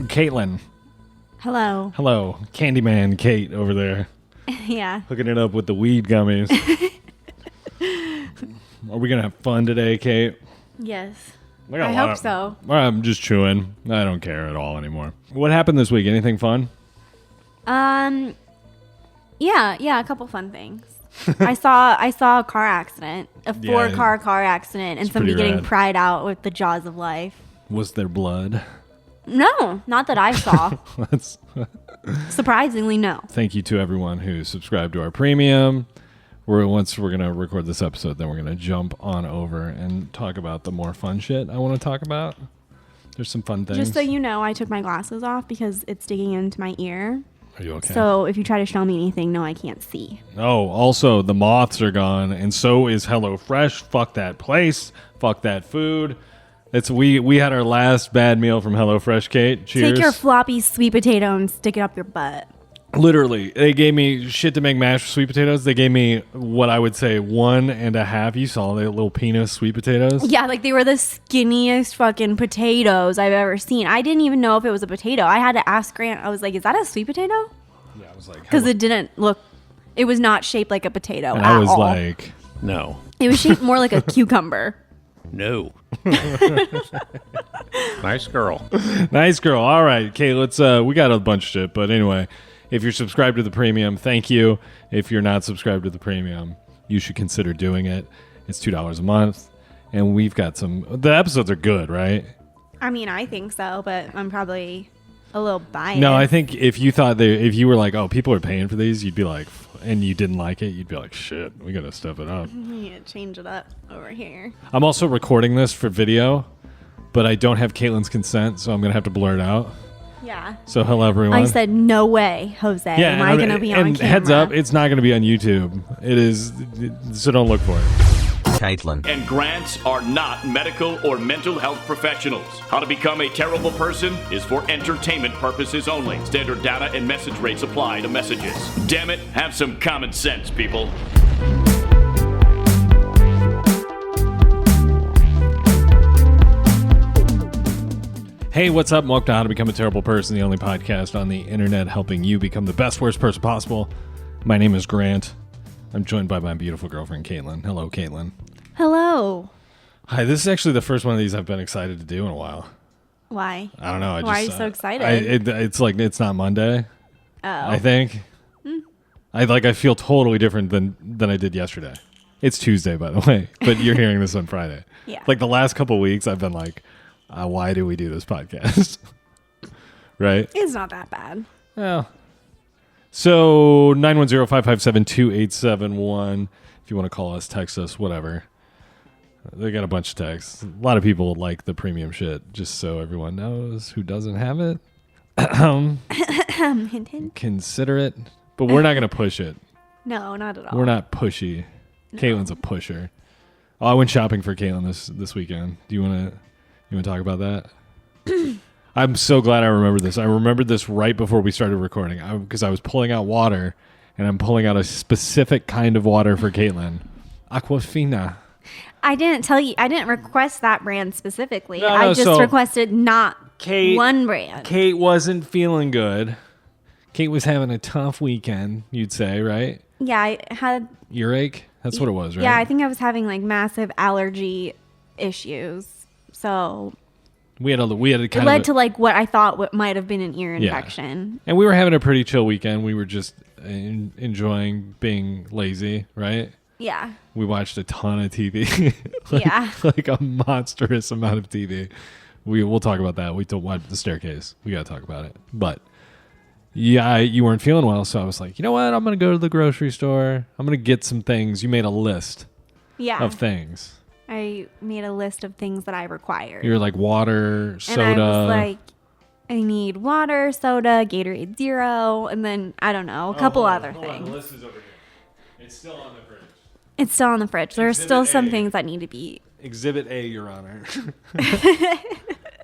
Caitlin. Hello. Hello. Candyman Kate over there. Yeah. Hooking it up with the weed gummies. Are we going to have fun today, Kate? Yes. I hope so. I'm just chewing. I don't care at all anymore. What happened this week? Anything fun? Yeah, a couple fun things. I saw a car accident, a 4-car accident, and somebody getting pried out with the jaws of life. Was there blood? No, not that I saw. Surprisingly, no. Thank you to everyone who subscribed to our premium. Once we're going to record this episode, then we're going to jump on over and talk about the more fun shit I want to talk about. There's some fun things. Just so you know, I took my glasses off because it's digging into my ear. Are you okay? So if you try to show me anything, no, I can't see. Oh, also, the moths are gone, and so is HelloFresh. Fuck that place. Fuck that food. We had our last bad meal from HelloFresh, Kate. Cheers. Take your floppy sweet potato and stick it up your butt. Literally, they gave me shit to make mashed sweet potatoes. They gave me what I would say 1.5. You saw the little penis sweet potatoes? Yeah, like they were the skinniest fucking potatoes I've ever seen. I didn't even know if it was a potato. I had to ask Grant. I was like, is that a sweet potato? Yeah, I was like... Because it was not shaped like a potato and at I was all. like, no. It was shaped more like a cucumber. No. Nice girl. Nice girl. All right, Kate, we got a bunch of shit, but anyway... If you're subscribed to the premium, thank you. If you're not subscribed to the premium, you should consider doing it. It's $2 a month. And we've got the episodes are good, right? I mean, I think so, but I'm probably a little biased. No, I think if you were like, oh, people are paying for these, you'd be like, and you didn't like it, you'd be like, shit, we got to step it up. We need to change it up over here. I'm also recording this for video, but I don't have Caitlin's consent, so I'm going to have to blur it out. Yeah. So hello everyone. I said no way, Jose. Yeah, am I going to be on camera? Heads up, it's not going to be on YouTube. It is, so don't look for it. Caitlin and Grants are not medical or mental health professionals. How to become a terrible person is for entertainment purposes only. Standard data and message rates apply to messages. Damn it, have some common sense, people. Hey, what's up? Welcome to How to Become a Terrible Person, the only podcast on the internet helping you become the best, worst person possible. My name is Grant. I'm joined by my beautiful girlfriend, Caitlin. Hello, Caitlin. Hello. Hi, this is actually the first one of these I've been excited to do in a while. Why? I don't know. Why are you so excited? It's like it's not Monday. Oh. I think. I feel totally different than I did yesterday. It's Tuesday, by the way, but you're hearing this on Friday. Yeah. Like the last couple of weeks, I've been like, why do we do this podcast? Right? It's not that bad. Well, so 910-557-2871. If you want to call us, text us, whatever. They got a bunch of texts. A lot of people like the premium shit, just so everyone knows who doesn't have it. Hint, hint. Consider it. But we're not going to push it. No, not at all. We're not pushy. No. Caitlin's a pusher. Oh, I went shopping for Caitlin this weekend. Do you want to talk about that? I'm so glad I remembered this. I remembered this right before we started recording because I was pulling out water, and I'm pulling out a specific kind of water for Caitlin. Aquafina. I didn't tell you. I didn't request that brand specifically. No, I just requested not one brand. Kate wasn't feeling good. Kate was having a tough weekend, you'd say, right? Yeah, I had... Earache? That's what it was, right? Yeah, I think I was having like massive allergy issues. So... We had it led to like what I thought might have been an ear infection. Yeah. And we were having a pretty chill weekend. We were just enjoying being lazy, right? Yeah. We watched a ton of TV. Like a monstrous amount of TV. We'll talk about that. We don't watch The Staircase. We got to talk about it. But yeah, you weren't feeling well, so I was like, you know what? I'm going to go to the grocery store. I'm going to get some things. You made a list of things. I made a list of things that I required. You're like water, soda. And I was like, I need water, soda, Gatorade Zero, and then, I don't know, a couple other things. The list is over here. It's still on the fridge. It's still on the fridge. There are still some things that need to be... Exhibit A, Your Honor.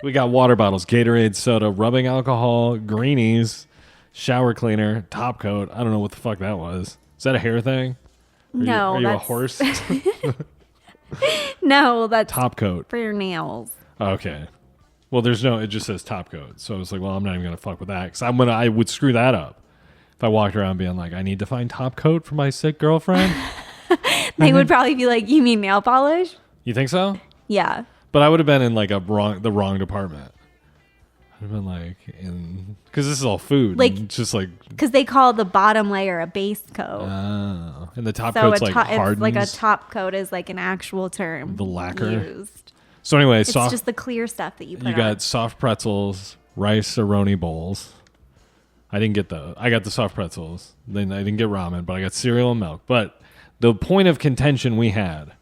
We got water bottles, Gatorade, soda, rubbing alcohol, greenies, shower cleaner, top coat. I don't know what the fuck that was. Is that a hair thing? Are you a horse? No, that's top coat for your nails. Okay. Well, it just says top coat. So I was like, well, I'm not even going to fuck with that. Because I would screw that up. If I walked around being like, I need to find top coat for my sick girlfriend. They would probably be like, you mean nail polish? You think so? Yeah. But I would have been in like the wrong department. I'd have been like because this is all food. Like, and just like. Because they call the bottom layer a base coat. Oh. And the top coat's like hardens. It's like a top coat is like an actual term. The lacquer. Used. So anyway, it's just the clear stuff that you put on. You got soft pretzels, rice aroni bowls. I didn't get those. I got the soft pretzels. Then I didn't get ramen, but I got cereal and milk. But the point of contention we had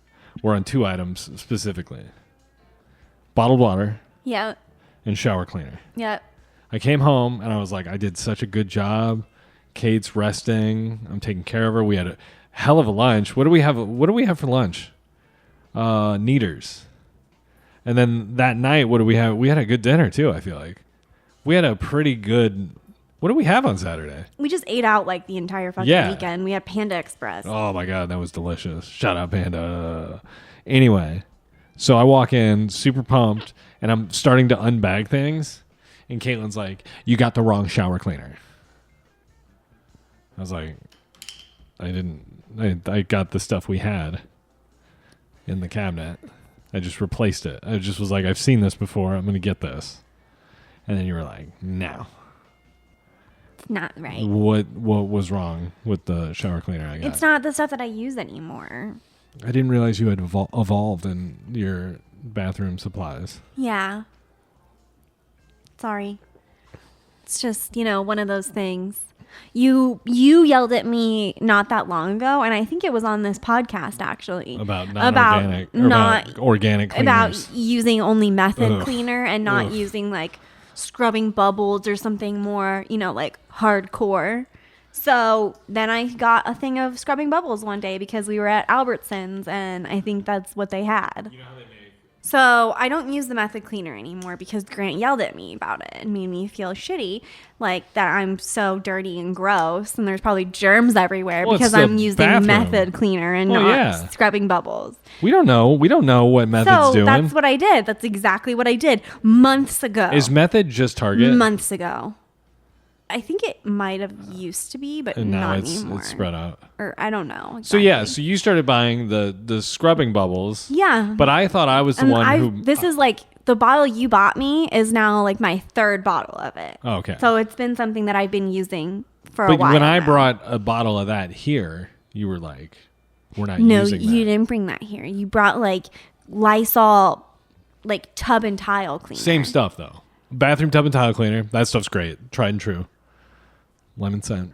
were on 2 items specifically. Bottled water. Yeah. And shower cleaner. Yeah. I came home and I was like, I did such a good job. Kate's resting. I'm taking care of her. We had a hell of a lunch. What do we have for lunch? Kneaders. And then that night, what do we have? We had a good dinner too, I feel like. We had a pretty good... What did we have on Saturday? We just ate out like the entire fucking weekend. We had Panda Express. Oh my God, that was delicious. Shout out Panda. Anyway, so I walk in super pumped and I'm starting to unbag things. And Caitlin's like, you got the wrong shower cleaner. I was like, I got the stuff we had in the cabinet. I just replaced it. I just was like, I've seen this before. I'm going to get this. And then you were like, no. It's not right. What was wrong with the shower cleaner I got? It's not the stuff that I use anymore. I didn't realize you had evolved in your bathroom supplies. Yeah. Sorry. It's just, one of those things. You yelled at me not that long ago, and I think it was on this podcast actually. About organic cleaners. About using only method cleaner and not using like scrubbing bubbles or something more, like hardcore. So then I got a thing of scrubbing bubbles one day because we were at Albertsons and I think that's what they had. You know how they make. So I don't use the method cleaner anymore because Grant yelled at me about it and made me feel shitty, like that I'm so dirty and gross and there's probably germs everywhere because I'm using method cleaner and not scrubbing bubbles. We don't know what method's doing. So that's what I did. That's exactly what I did months ago. Is method just Target? Months ago. I think it might have used to be, but not anymore. It's spread out. Or I don't know. Exactly. So you started buying the scrubbing bubbles. Yeah. But I thought I was the one who... This is like, the bottle you bought me is now like my 3rd bottle of it. Oh, okay. So it's been something that I've been using for a while. But when I now. brought a bottle of that here, you were like, we're not using that. No, you didn't bring that here. You brought like Lysol, like tub and tile cleaner. Same stuff though. Bathroom tub and tile cleaner. That stuff's great. Tried and true. Lemon scent.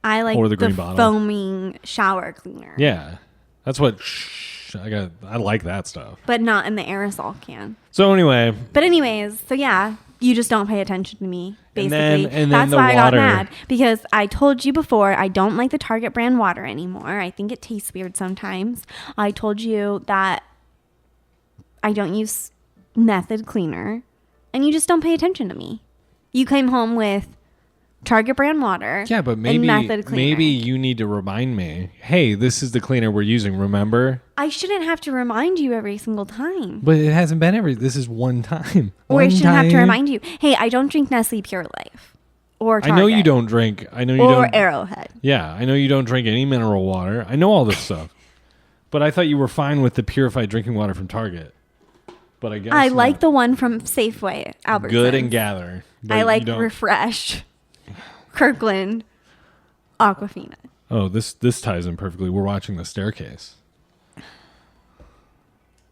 I like or the green bottle. Foaming shower cleaner. Yeah. That's what I like that stuff. But not in the aerosol can. So anyway. But anyways, so yeah, you just don't pay attention to me, basically. And then that's the why water. I got mad. Because I told you before, I don't like the Target brand water anymore. I think it tastes weird sometimes. I told you that I don't use method cleaner. And you just don't pay attention to me. You came home with Target brand water. Yeah, but maybe you need to remind me. Hey, this is the cleaner we're using. Remember? I shouldn't have to remind you every single time. But it hasn't been this is one time. Or I shouldn't have to remind you. Hey, I don't drink Nestle Pure Life or Target. I know you don't drink. I know you or don't. Arrowhead. Yeah, I know you don't drink any mineral water. I know all this stuff. But I thought you were fine with the purified drinking water from Target. But I guess I like the one from Safeway, Albertsons. Good and Gather. I like Refresh, Kirkland, Aquafina. Oh, this ties in perfectly. We're watching The Staircase.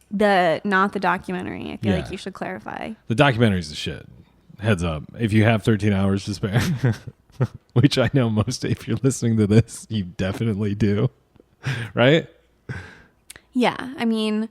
Not the documentary. I feel like you should clarify. The documentary's the shit. Heads up. If you have 13 hours to spare, which I know if you're listening to this, you definitely do. Right? Yeah. I mean,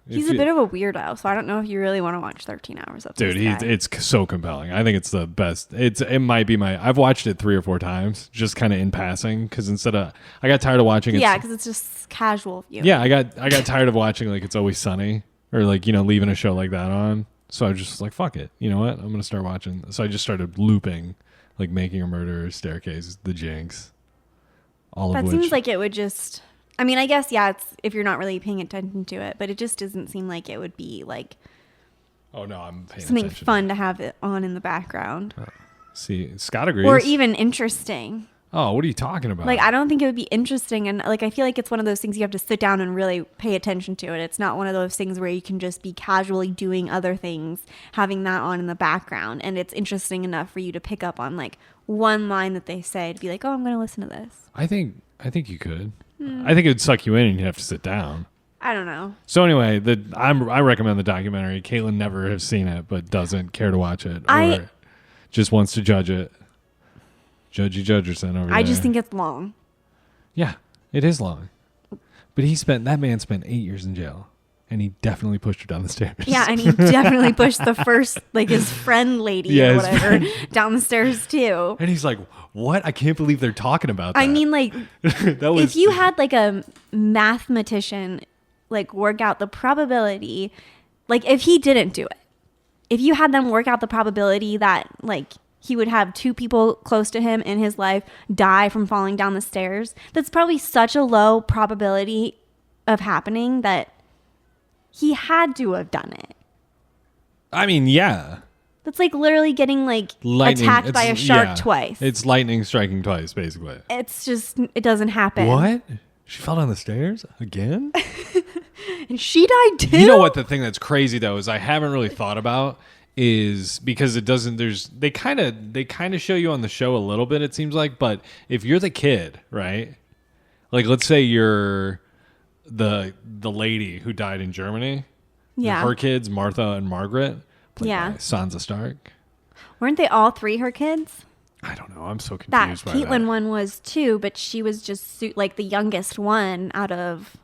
he's a bit of a weirdo, so I don't know if you really want to watch 13 hours of this guy. It's so compelling. I think it's the best. It might be I've watched it 3 or 4 times, just kind of in passing, because I got tired of watching it. Yeah, because it's just casual viewing. Yeah, I got tired of watching like It's Always Sunny or like leaving a show like that on. So I was just like, fuck it. You know what? I'm gonna start watching. So I just started looping, like Making a Murderer, Staircase, The Jinx. That seems like it would just. I mean, I guess, it's if you're not really paying attention to it, but it just doesn't seem like it would be like Oh no, I'm paying Something attention. fun to have it on in the background. See, Scott agrees. Or even interesting. Oh, what are you talking about? Like, I don't think it would be interesting. And, like, I feel like it's one of those things you have to sit down and really pay attention to it. It's not one of those things where you can just be casually doing other things, having that on in the background. And it's interesting enough for you to pick up on, like, one line that they say to be like, oh, I'm going to listen to this. I think you could. I think it would suck you in and you'd have to sit down. I don't know. So anyway, I recommend the documentary. Caitlin never has seen it, but doesn't care to watch it. Or just wants to judge it. Judgy Judgerson over there. I just think it's long. Yeah, it is long. But that man spent 8 years in jail. And he definitely pushed her down the stairs. Yeah, and he definitely pushed the first, like, his friend lady or whatever down the stairs, too. And he's like, what? I can't believe they're talking about that. I mean, like, if you had, like, a mathematician, like, work out the probability, like, if he didn't do it, if you had them work out the probability that, like, he would have 2 people close to him in his life die from falling down the stairs, that's probably such a low probability of happening that he had to have done it. I mean, yeah. That's like literally getting like attacked by a shark twice. It's lightning striking twice, basically. It's just, it doesn't happen. What? She fell down the stairs again? And she died too? You know what the thing that's crazy though is I haven't really thought about is because it doesn't they kind of show you on the show a little bit, it seems like, but if you're the kid, right? Like let's say you're the lady who died in Germany. Yeah. Her kids, Martha and Margaret, played by Yeah. Sansa Stark. Weren't they all 3 her kids? I don't know. I'm so That confused by Caitlyn that. one was 2, but she was just like the youngest one out of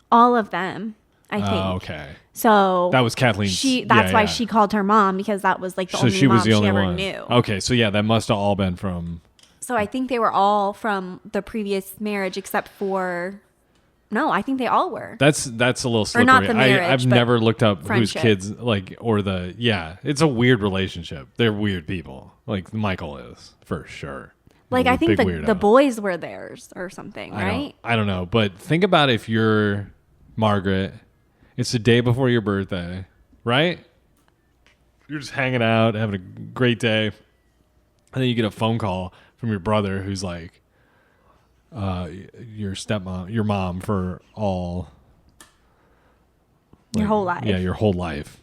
all of them, I think. Oh, okay. So That was Kathleen's. That's why she called her mom, because that was like the only mom she ever knew. Okay, so yeah, that must have all been from. So I think they were all from the previous marriage, except for. No, I think they all were. That's a little slippery. Or not the marriage, I've but never looked up friendship. whose kids it's a weird relationship. They're weird people. Like Michael is for sure. Like He's a I think big the weirdo. boys were theirs or something, right? I don't know, but think about if you're Margaret. It's the day before your birthday, right? You're just hanging out, having a great day, and then you get a phone call from your brother who's like, your stepmom, your mom for all Your whole life. Yeah, your whole life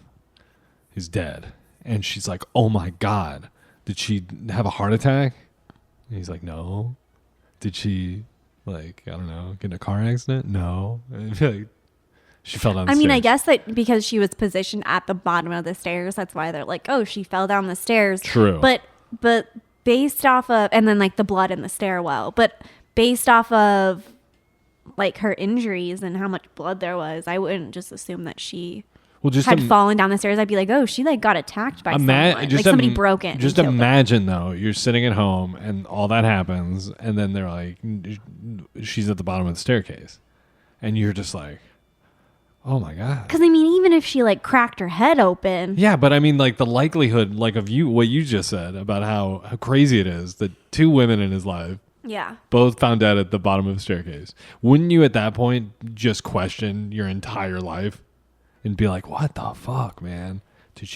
is dead. And she's like, oh my God, did she have a heart attack? And he's like, no. Did she, like, I don't know, get in a car accident? No. And like, she fell down the I mean, stairs. I guess that because she was positioned at the bottom of the stairs, that's why they're like, oh, she fell down the stairs. True. But based off of, and then like the blood in the stairwell, but based off of like her injuries and how much blood there was, I wouldn't just assume that she had fallen down the stairs. I'd be like, oh, she like got attacked by someone. Like somebody broke in. Just imagine though, you're sitting at home and all that happens, and then they're like, she's at the bottom of the staircase, and you're just like, oh my God. Because I mean, even if she like cracked her head open. Yeah, but I mean, like the likelihood, like of you, what you just said about how crazy it is that 2 women in his life Yeah. both found dead at the bottom of a staircase. Wouldn't you at that point just question your entire life and be like, what the fuck, man? Did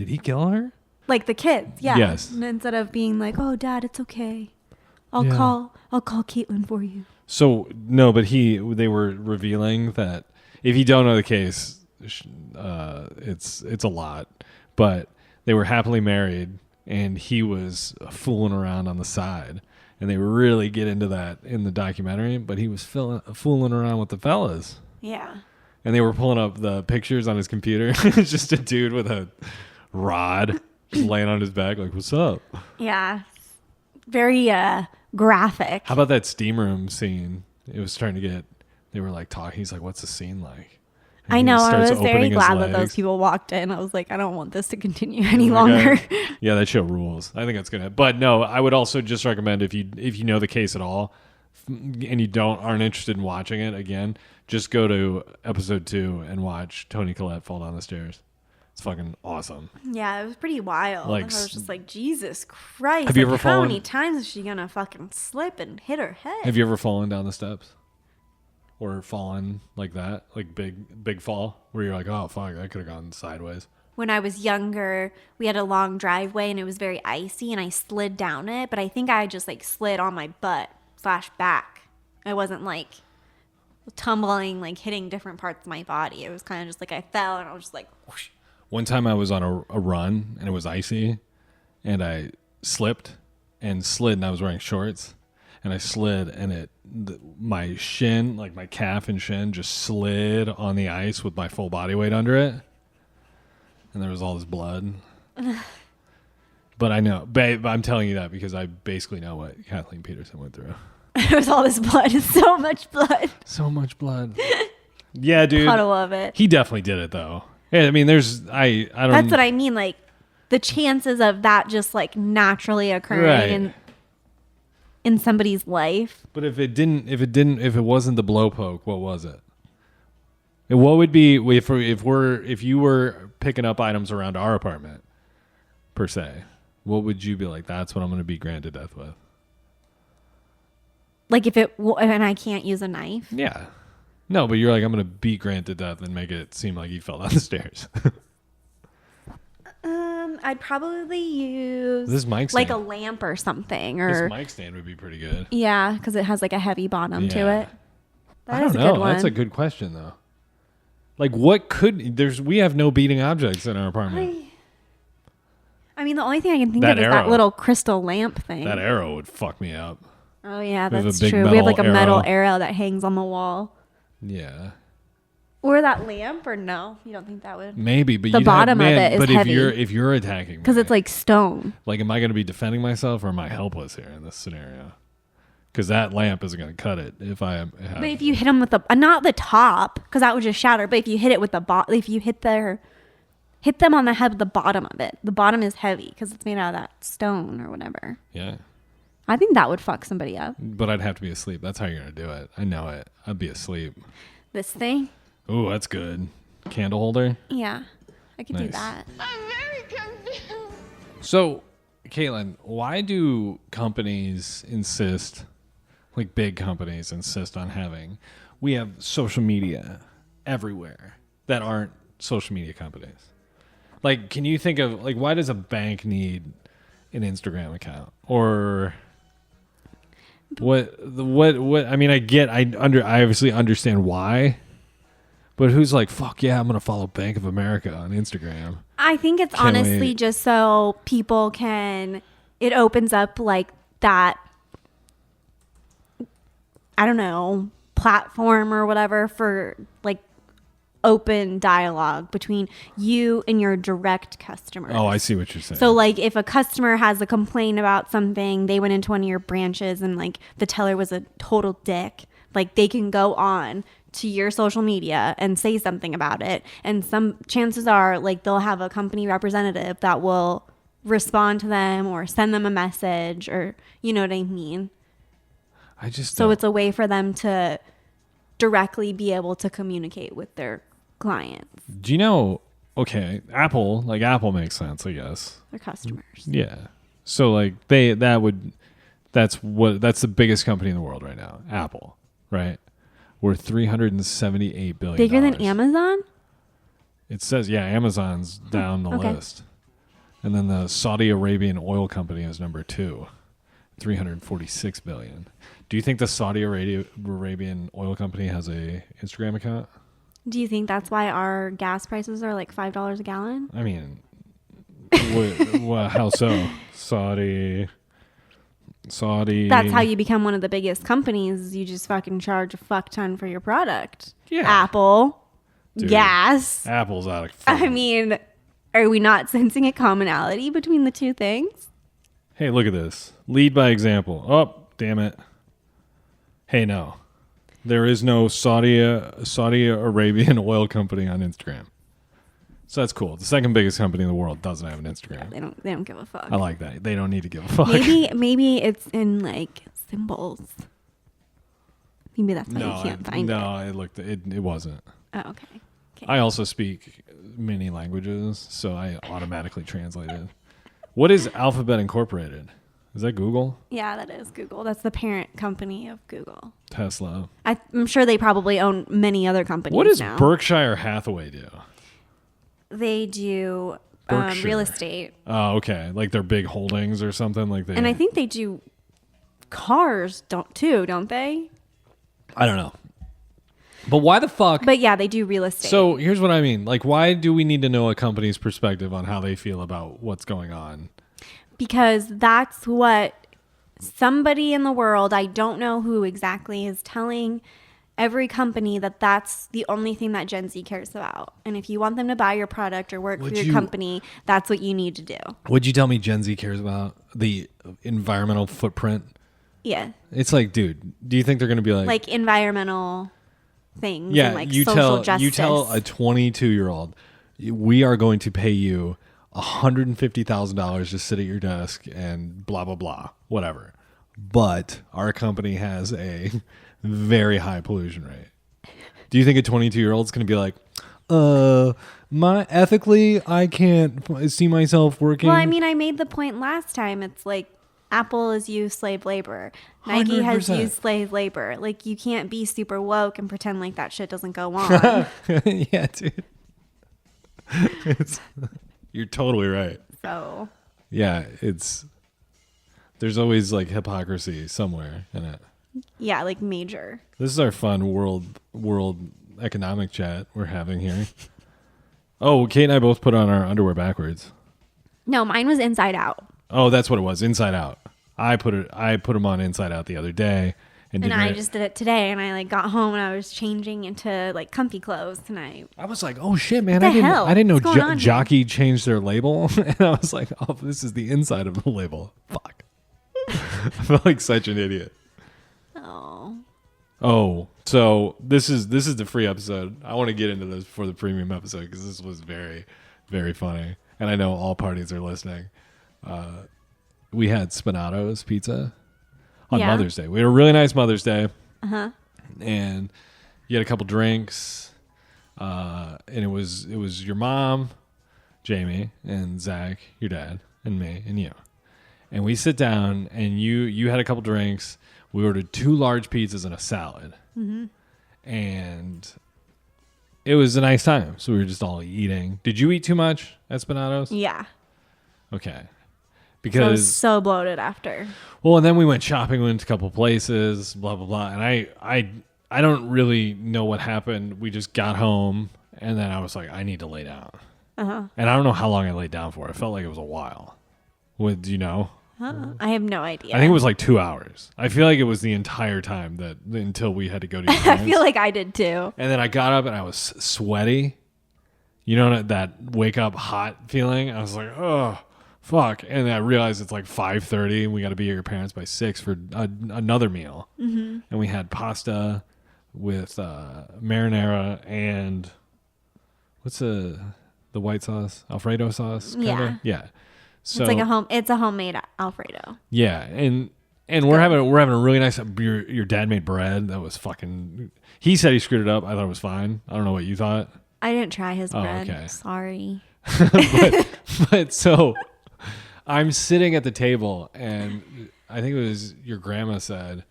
he kill her? Like the kids, yeah. Yes. And instead of being like, oh, Dad, it's okay. I'll Yeah. call Caitlin for you. So no, but they were revealing that if you don't know the case, it's a lot. But they were happily married, and he was fooling around on the side, and they really get into that in the documentary. But he was fooling around with the fellas. Yeah. And they were pulling up the pictures on his computer. It's just a dude with a rod just laying on his back, like, "What's up?" Yeah. Very graphic. How about that steam room scene? It was starting to get. They were like talking. He's like, "What's the scene like?" And I he know. I starts was very opening his glad that those legs. people walked in. I was like, I don't want this to continue any Oh my longer. God. Yeah, that show rules. I think that's gonna. But no, I would also just recommend if you know the case at all, and you aren't interested in watching it again, just go to episode 2 and watch Toni Collette fall down the stairs. It's fucking awesome. Yeah, it was pretty wild. Like, I was just like, Jesus Christ. Have you like, ever how fallen- many times is she going to fucking slip and hit her head? Have you ever fallen down the steps? Or fallen like that? Like big fall? Where you're like, oh fuck, that could have gone sideways. when I was younger, we had a long driveway and it was very icy and I slid down it, but I think I just like slid on my butt / back. I wasn't like tumbling, like hitting different parts of my body. It was kind of just like I fell and I was just like whoosh. One time I was on a run and it was icy and I slipped and slid and I was wearing shorts and I slid and my shin, like my calf and shin just slid on the ice with my full body weight under it. And there was all this blood. But I know, babe, I'm telling you that because I basically know what Kathleen Peterson went through. There was all this blood. So much blood. So much blood. Yeah, dude. Puddle of it. He definitely did it though. Yeah, I mean, I don't. That's what I mean. Like the chances of that just like naturally occurring in somebody's life. But if it wasn't the blow poke, what was it? And what would be if you were picking up items around our apartment, per se? What would you be like? That's what I'm going to be granted death with. Like and I can't use a knife. Yeah. No, but you're like, I'm going to beat Grant to death and make it seem like he fell down the stairs. I'd probably use this mic stand. like a lamp or something. Or this mic stand would be pretty good. Yeah, because it has like a heavy bottom to it. I don't know. That's a good question though. Like what we have no beating objects in our apartment. I mean, the only thing I can think of is that little crystal lamp thing. That arrow would fuck me up. Oh yeah, that's true. We have like a metal arrow that hangs on the wall. Yeah. Or that lamp, or no? You don't think that would? Maybe, but the bottom of it is but heavy. if you're attacking me, because it's like stone. Like, am I going to be defending myself, or am I helpless here in this scenario? Because that lamp isn't going to cut it. If I am, but if you hit them with the not the top, because that would just shatter. But if you hit it with the if you hit them on the head with the bottom of it, the bottom is heavy because it's made out of that stone or whatever. Yeah. I think that would fuck somebody up. But I'd have to be asleep. That's how you're going to do it. I know it. I'd be asleep. This thing? Ooh, that's good. Candle holder? Yeah. I could do that. I'm very confused. So, Caitlin, why do companies insist, like big companies insist on having, we have social media everywhere that aren't social media companies? Like, can you think of, like, why does a bank need an Instagram account? Or what I mean, I obviously understand why, but who's like, fuck yeah, I'm going to follow Bank of America on Instagram. I think it's honestly just so people it opens up like that, I don't know, platform or whatever for like open dialogue between you and your direct customers. Oh, I see what you're saying. So like if a customer has a complaint about something, they went into one of your branches and like the teller was a total dick, like they can go on to your social media and say something about it. And some chances are like they'll have a company representative that will respond to them or send them a message, or you know what I mean? So it's a way for them to directly be able to communicate with their clients. Do you know, okay, Apple makes sense, I guess. Their customers. Yeah. So like that's the biggest company in the world right now, Apple, right? We're $378 billion. Bigger than Amazon? It says, yeah, Amazon's down the list. And then the Saudi Arabian oil company is number 2, $346 billion. Do you think the Saudi Arabian oil company has a Instagram account? Do you think that's why our gas prices are like $5 a gallon? I mean, how so? Saudi. That's how you become one of the biggest companies. You just fucking charge a fuck ton for your product. Yeah. Apple. Dude, gas. Apple's out of food. I mean, are we not sensing a commonality between the two things? Hey, look at this. Lead by example. Oh, damn it. Hey, no. There is no Saudi Arabian oil company on Instagram. So that's cool. The second biggest company in the world doesn't have an Instagram. Yeah, they don't give a fuck. I like that. They don't need to give a fuck. Maybe it's in like symbols. Maybe that's why you can't find it. No, it wasn't. Oh, okay. I also speak many languages, so I automatically translated. What is Alphabet Incorporated? Is that Google? Yeah, that is Google. That's the parent company of Google. Tesla. I'm sure they probably own many other companies. What does now. Berkshire Hathaway do? they do Berkshire. real estate. Oh, okay. Like they're big holdings or something like that. And I think they do cars, don't they? I don't know. But why the fuck? But yeah, they do real estate. So here's what I mean. Like, why do we need to know a company's perspective on how they feel about what's going on? Because that's what somebody in the world, I don't know who exactly, is telling every company that that's the only thing that Gen Z cares about. And if you want them to buy your product or work for your company, that's what you need to do. Would you tell me Gen Z cares about the environmental footprint? Yeah. It's like, dude, do you think they're going to be like environmental things yeah, and like you social tell, justice? You tell a 22-year-old, we are going to pay you $150,000 to sit at your desk and blah, blah, blah, whatever. But our company has a very high pollution rate. Do you think a 22-year-old is going to be like, ethically, I can't see myself working? Well, I mean, I made the point last time. It's like Apple has used slave labor. Nike 100%. has used slave labor. Like, you can't be super woke and pretend like that shit doesn't go on. Yeah, dude. You're totally right. So, Yeah, there's always like hypocrisy somewhere in it. yeah, like major. This is our fun world economic chat we're having here. Oh, Kate and I both put on our underwear backwards. No, mine was inside out. Oh, that's what it was. Inside out. I put them on inside out the other day, and I just did it today, and I like got home and I was changing into like comfy clothes tonight. I was like, oh shit, man! What I the hell? didn't know What's going on here? Jockey changed their label, and I was like, oh, this is the inside of the label. Fuck. I felt like such an idiot. Oh, so this is the free episode. I want to get into this before the premium episode because this was very, very funny, and I know all parties are listening. We had Spinato's pizza on Mother's Day. We had a really nice Mother's Day, and you had a couple drinks, and it was your mom, Jamie, and Zach, your dad, and me, and you. And we sit down, and you had a couple drinks. We ordered 2 large pizzas and a salad. Mm-hmm. And it was a nice time. So we were just all eating. Did you eat too much at Spinato's? Yeah. Okay. So I Because, was so bloated after. well, and then we went shopping. We went to a couple places, blah, blah, blah. And I don't really know what happened. We just got home, and then I was like, I need to lay down. And I don't know how long I laid down for. It felt like it was a while. Do you know? I have no idea. I think it was like 2 hours. I feel like it was the entire time until we had to go to your I parents. feel like I did too. And then I got up and I was sweaty. You know that wake up hot feeling? I was like, oh, fuck. And then I realized it's like 5:30 and we got to be at your parents by 6 for another meal. Mm-hmm. And we had pasta with marinara and what's the white sauce? Alfredo sauce? Kinda? Yeah. So, It's a homemade Alfredo. yeah, and we're having a really nice. Your dad made bread that was fucking. He said he screwed it up. I thought it was fine. I don't know what you thought. I didn't try his bread. Okay. Sorry. but so I'm sitting at the table, and I think it was your grandma said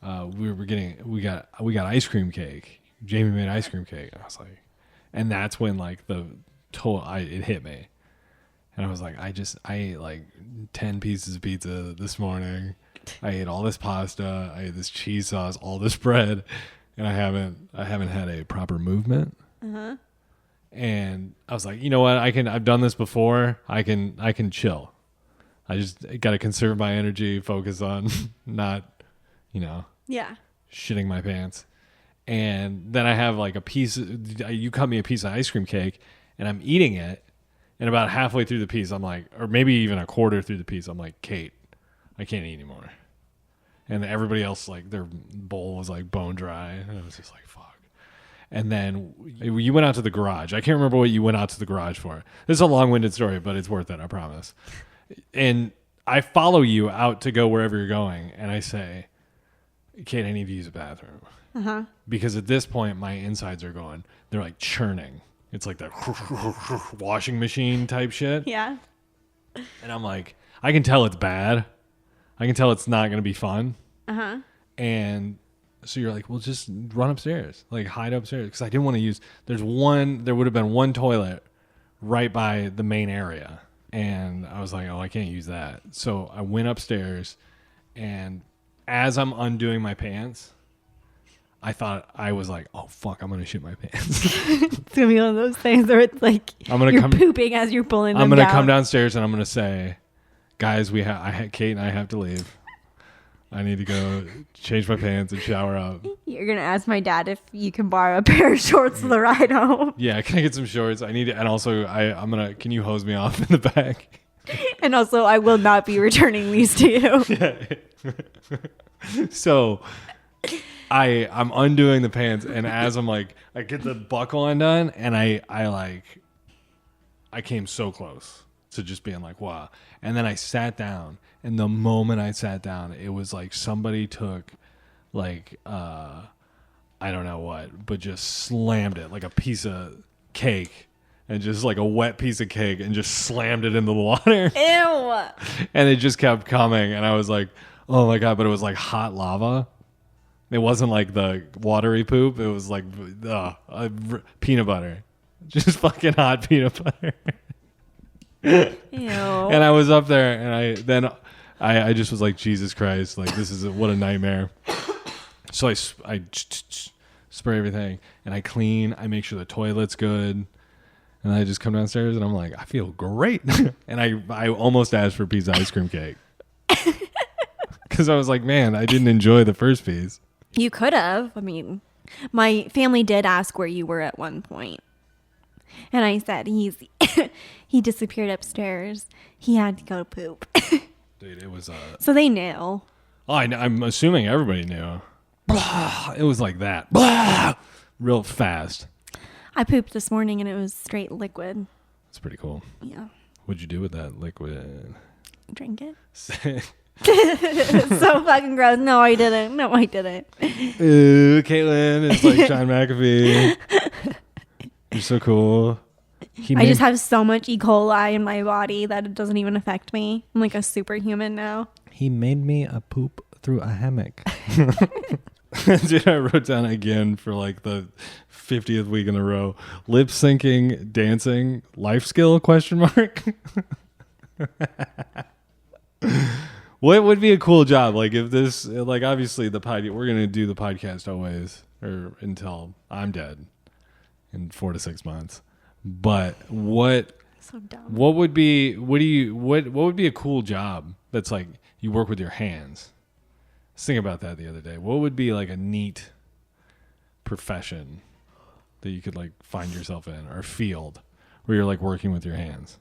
we got ice cream cake. Jamie made ice cream cake. I was like, and that's when like it hit me. And I was like, I ate like 10 pieces of pizza this morning. I ate all this pasta. I ate this cheese sauce, all this bread, and I haven't had a proper movement. And I was like, you know what? I've done this before. I can chill. I just got to conserve my energy, focus on not, Yeah. shitting my pants. And then I have like you cut me a piece of ice cream cake, and I'm eating it. And about halfway through the piece, I'm like, or maybe even a quarter through the piece, I'm like, Kate, I can't eat anymore. And everybody else, like, their bowl was like bone dry. And I was just like, fuck. And then you went out to the garage. I can't remember what you went out to the garage for. This is a long-winded story, but it's worth it, I promise. And I follow you out to go wherever you're going. And I say, Kate, I need to use a bathroom. Because at this point, my insides are going, they're like churning. It's like that washing machine type shit. Yeah. And I'm like, I can tell it's bad. I can tell it's not going to be fun. And so you're like, well, just run upstairs. Like hide upstairs. Because I didn't want to use, there would have been one toilet right by the main area. And I was like, oh, I can't use that. So I went upstairs, and as I'm undoing my pants, I thought I was like, oh, fuck, I'm going to shit my pants. It's going to be one of those things where it's like you're pooping as you're pulling them down. I'm going to come downstairs and I'm going to say, guys, Kate and I have to leave. I need to go change my pants and shower up. You're going to ask my dad if you can borrow a pair of shorts for the ride home. Yeah, can I get some shorts? I need to, and also I'm going to, can you hose me off in the back? And also, I will not be returning these to you. So I'm undoing the pants, and as I'm like, I get the buckle undone, and I came so close to just being like, wow. And then I sat down, and the moment I sat down, it was like somebody took like I don't know what, but just slammed it like a piece of cake, and just like a wet piece of cake, and just slammed it into the water. Ew. And it just kept coming, and I was like, oh my God, but it was like hot lava. It wasn't like the watery poop. It was like peanut butter. Just fucking hot peanut butter. Ew. And I was up there, and I just was like, Jesus Christ, like this is what a nightmare. So I spray everything, and I clean. I make sure the toilet's good, and I just come downstairs, and I'm like, I feel great. And I almost asked for a piece of ice cream cake because I was like, man, I didn't enjoy the first piece. You could have. I mean, my family did ask where you were at one point. And I said he disappeared upstairs. He had to go poop. Dude, it was so they knew. Oh, I'm assuming everybody knew. It was like that. Real fast. I pooped this morning and it was straight liquid. That's pretty cool. Yeah. What'd you do with that liquid? Drink it. So fucking gross. No, I didn't. Ooh, Caitlin, it's like John McAfee. You're so cool. I just have so much E. coli in my body that it doesn't even affect me. I'm like a superhuman now. He made me a poop through a hammock. Dude, I wrote down again for like the 50th week in a row. Lip syncing, dancing, life skill, question mark. What would be a cool job? Like if this, like obviously we're going to do the podcast always or until I'm dead in 4 to 6 months. But what would be a cool job that's like you work with your hands? I was thinking about that the other day. What would be like a neat profession that you could like find yourself in, or field where you're like working with your hands?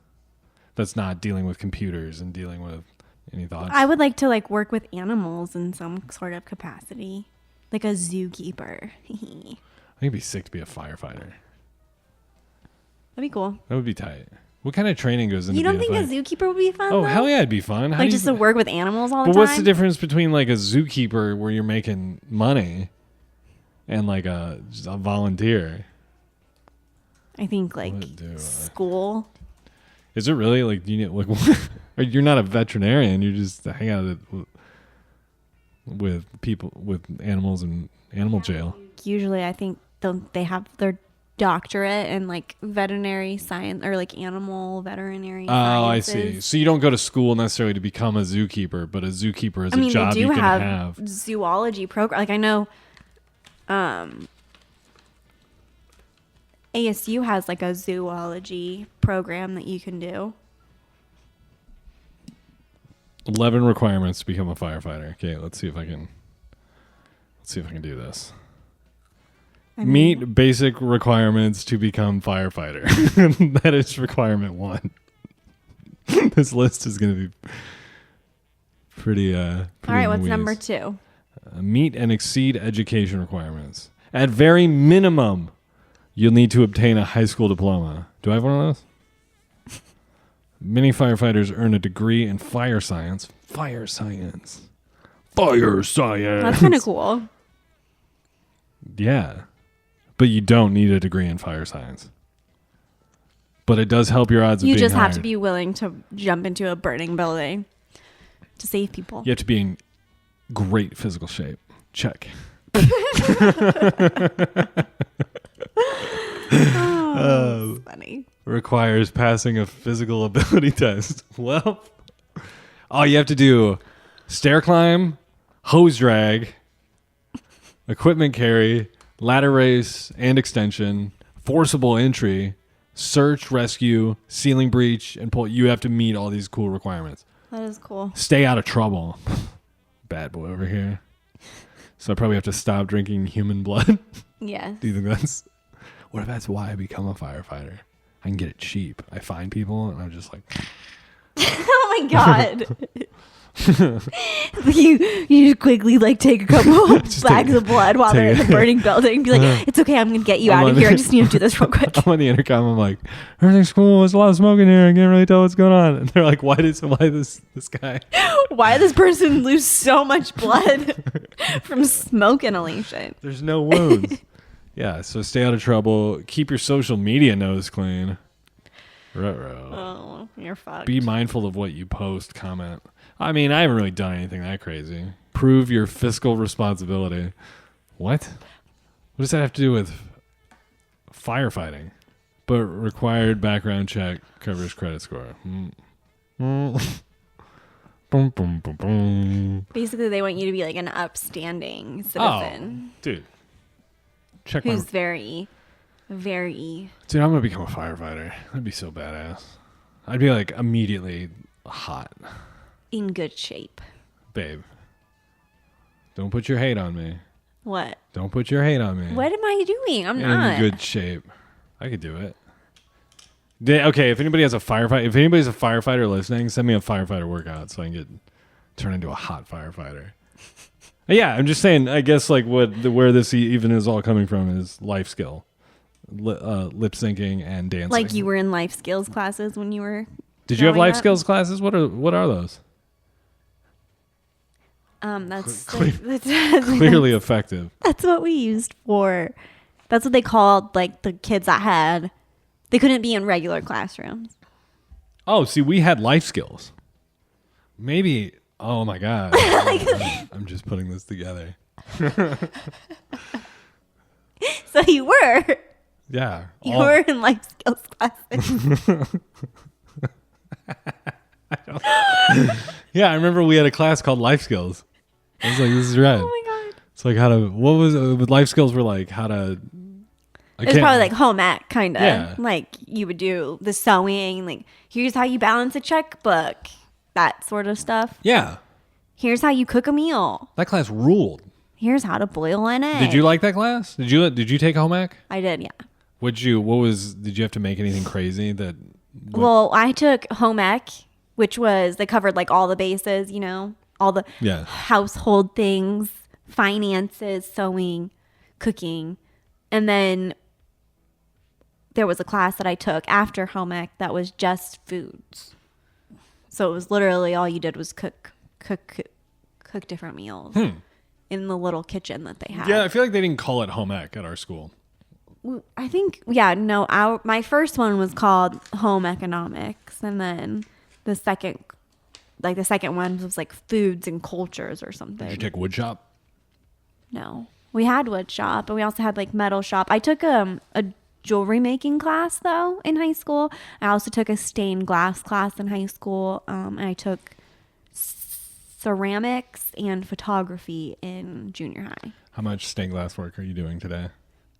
That's not dealing with computers and dealing with any thoughts? I would like to like work with animals in some sort of capacity, like a zookeeper. I think it'd be sick to be a firefighter. That'd be cool. That would be tight. What kind of training goes into? You don't think a zookeeper would be fun? Oh, though? hell yeah, it'd be fun. Like just to work with animals all the time? But what's the difference between like a zookeeper where you're making money and like just a volunteer? I think like school. Is it really like you need like you're not a veterinarian? You just hang out with people with animals in animal jail. Usually, I think they have their doctorate in like veterinary science or like animal veterinary sciences. I see. So you don't go to school necessarily to become a zookeeper, but a zookeeper is a job you can have. Zoology program. Like I know ASU has like a zoology program that you can do. 11 requirements to become a firefighter. Okay, let's see if I can do this. Meet basic requirements to become firefighter. That is requirement 1. This list is going to be pretty all right, what's number 2? Meet and exceed education requirements. At very minimum, you'll need to obtain a high school diploma. Do I have one of those? Many firefighters earn a degree in fire science. Fire science. That's kind of cool. Yeah. But you don't need a degree in fire science. But it does help your odds of being hired. You just have to be willing to jump into a burning building to save people. You have to be in great physical shape. Check. That's funny. requires passing a physical ability test. Well, you have to do stair climb, hose drag, equipment carry, ladder race and extension, forcible entry, search, rescue, ceiling breach, and pull. You have to meet all these cool requirements. That is cool. Stay out of trouble. Bad boy over here. So I probably have to stop drinking human blood. Yes. Do you think that's... What if that's why I become a firefighter? I can get it cheap. I find people and I'm just like... Oh my god. you just quickly like take a couple bags of blood while they're in the burning building. Be like, it's okay, I'm gonna get you out of here. I just need to do this real quick. I'm on the intercom. I'm like, everything's cool. There's a lot of smoke in here. I can't really tell what's going on. And they're like, why this guy? Why did this person lose so much blood from smoke inhalation? There's no wounds. Yeah, so stay out of trouble. Keep your social media nose clean. Ruh-roh. Oh, you're fucked. Be mindful of what you post, comment. I mean, I haven't really done anything that crazy. Prove your fiscal responsibility. What? What does that have to do with firefighting? But required background check covers credit score. Boom, boom, boom, boom. Basically, they want you to be like an upstanding citizen. Oh, dude. Check who's very, very... Dude, I'm going to become a firefighter. That'd be so badass. I'd be like immediately hot. In good shape. Babe, don't put your hate on me. What? Don't put your hate on me. What am I doing? I'm not. In good shape. I could do it. Okay, if anybody's a firefighter listening, send me a firefighter workout so I can turn into a hot firefighter. Yeah, I'm just saying, I guess like where this even is all coming from is life skill. Lip syncing and dancing. Like you were in life skills classes when you were... Did you have life skills classes? What are those? That's clearly effective. That's what we used for. That's what they called like the kids that they couldn't be in regular classrooms. Oh, see, we had life skills. Maybe. Oh my god, I'm just putting this together. So you were. Yeah. You were in life skills classes. Yeah, I remember we had a class called life skills. I was like, this is right. Oh my god. It's like what was it with life skills were like how to... It was probably like home ec, kind of. Yeah. Like you would do the sewing, like here's how you balance a checkbook, that sort of stuff. Yeah. Here's how you cook a meal. That class ruled. Here's how to boil an egg. Did you like that class? Did you take home ec? I did, yeah. Did you have to make anything crazy that... Well, I took home ec, which was, they covered like all the bases, all the household things, finances, sewing, cooking. And then there was a class that I took after home ec that was just foods. So it was literally all you did was cook different meals in the little kitchen that they had. Yeah, I feel like they didn't call it home ec at our school. I think, my first one was called home economics, and then the second one was like foods and cultures or something. Did you take wood shop? No, we had wood shop, but we also had like metal shop. I took a jewelry making class though in high school. I also took a stained glass class in high school, and I took ceramics and photography in junior high. How much stained glass work are you doing today?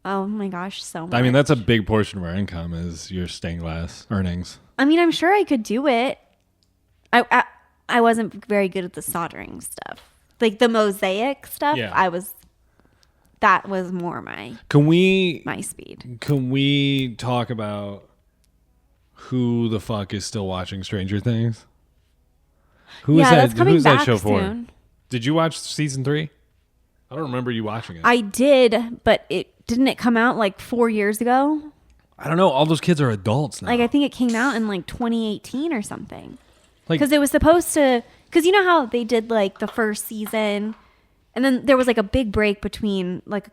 Oh my gosh, so much. I mean, that's a big portion of our income is your stained glass earnings. I mean, I'm sure I could do it. I wasn't very good at the soldering stuff. Like the mosaic stuff, yeah. That was more my speed. Can we talk about who the fuck is still watching Stranger Things? Who's that show soon. For? Did you watch season 3? I don't remember you watching it. I did, but didn't it come out like 4 years ago? I don't know. All those kids are adults now. Like I think it came out in like 2018 or something. Because it was supposed to. Because you know how they did like the first season, and then there was like a big break between like,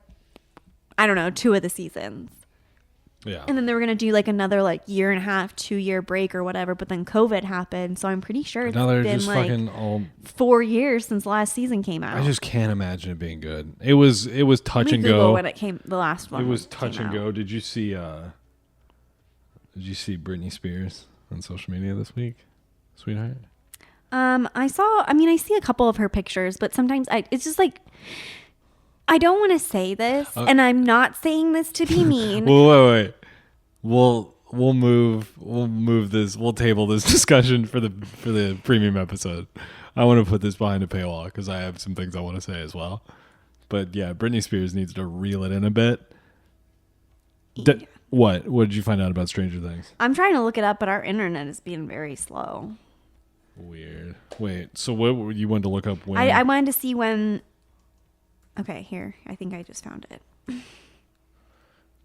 I don't know, 2 of the seasons. Yeah. And then they were gonna do like another like 1.5, 2-year break or whatever, but then COVID happened, so I'm pretty sure it's been just like 4 years since the last season came out. I just can't imagine it being good. It was touch and Google go when it came. The last one. It was touch and go. Did you see Did you see Britney Spears on social media this week, sweetheart? I see a couple of her pictures, but sometimes it's just like, I don't want to say this, and I'm not saying this to be mean. Well, wait. We'll move this. We'll table this discussion for the premium episode. I want to put this behind a paywall because I have some things I want to say as well. But yeah, Britney Spears needs to reel it in a bit. Yeah. What did you find out about Stranger Things? I'm trying to look it up, but our internet is being very slow. Weird. Wait, so what you wanted to look up when? I wanted to see when. Okay, here. I think I just found it.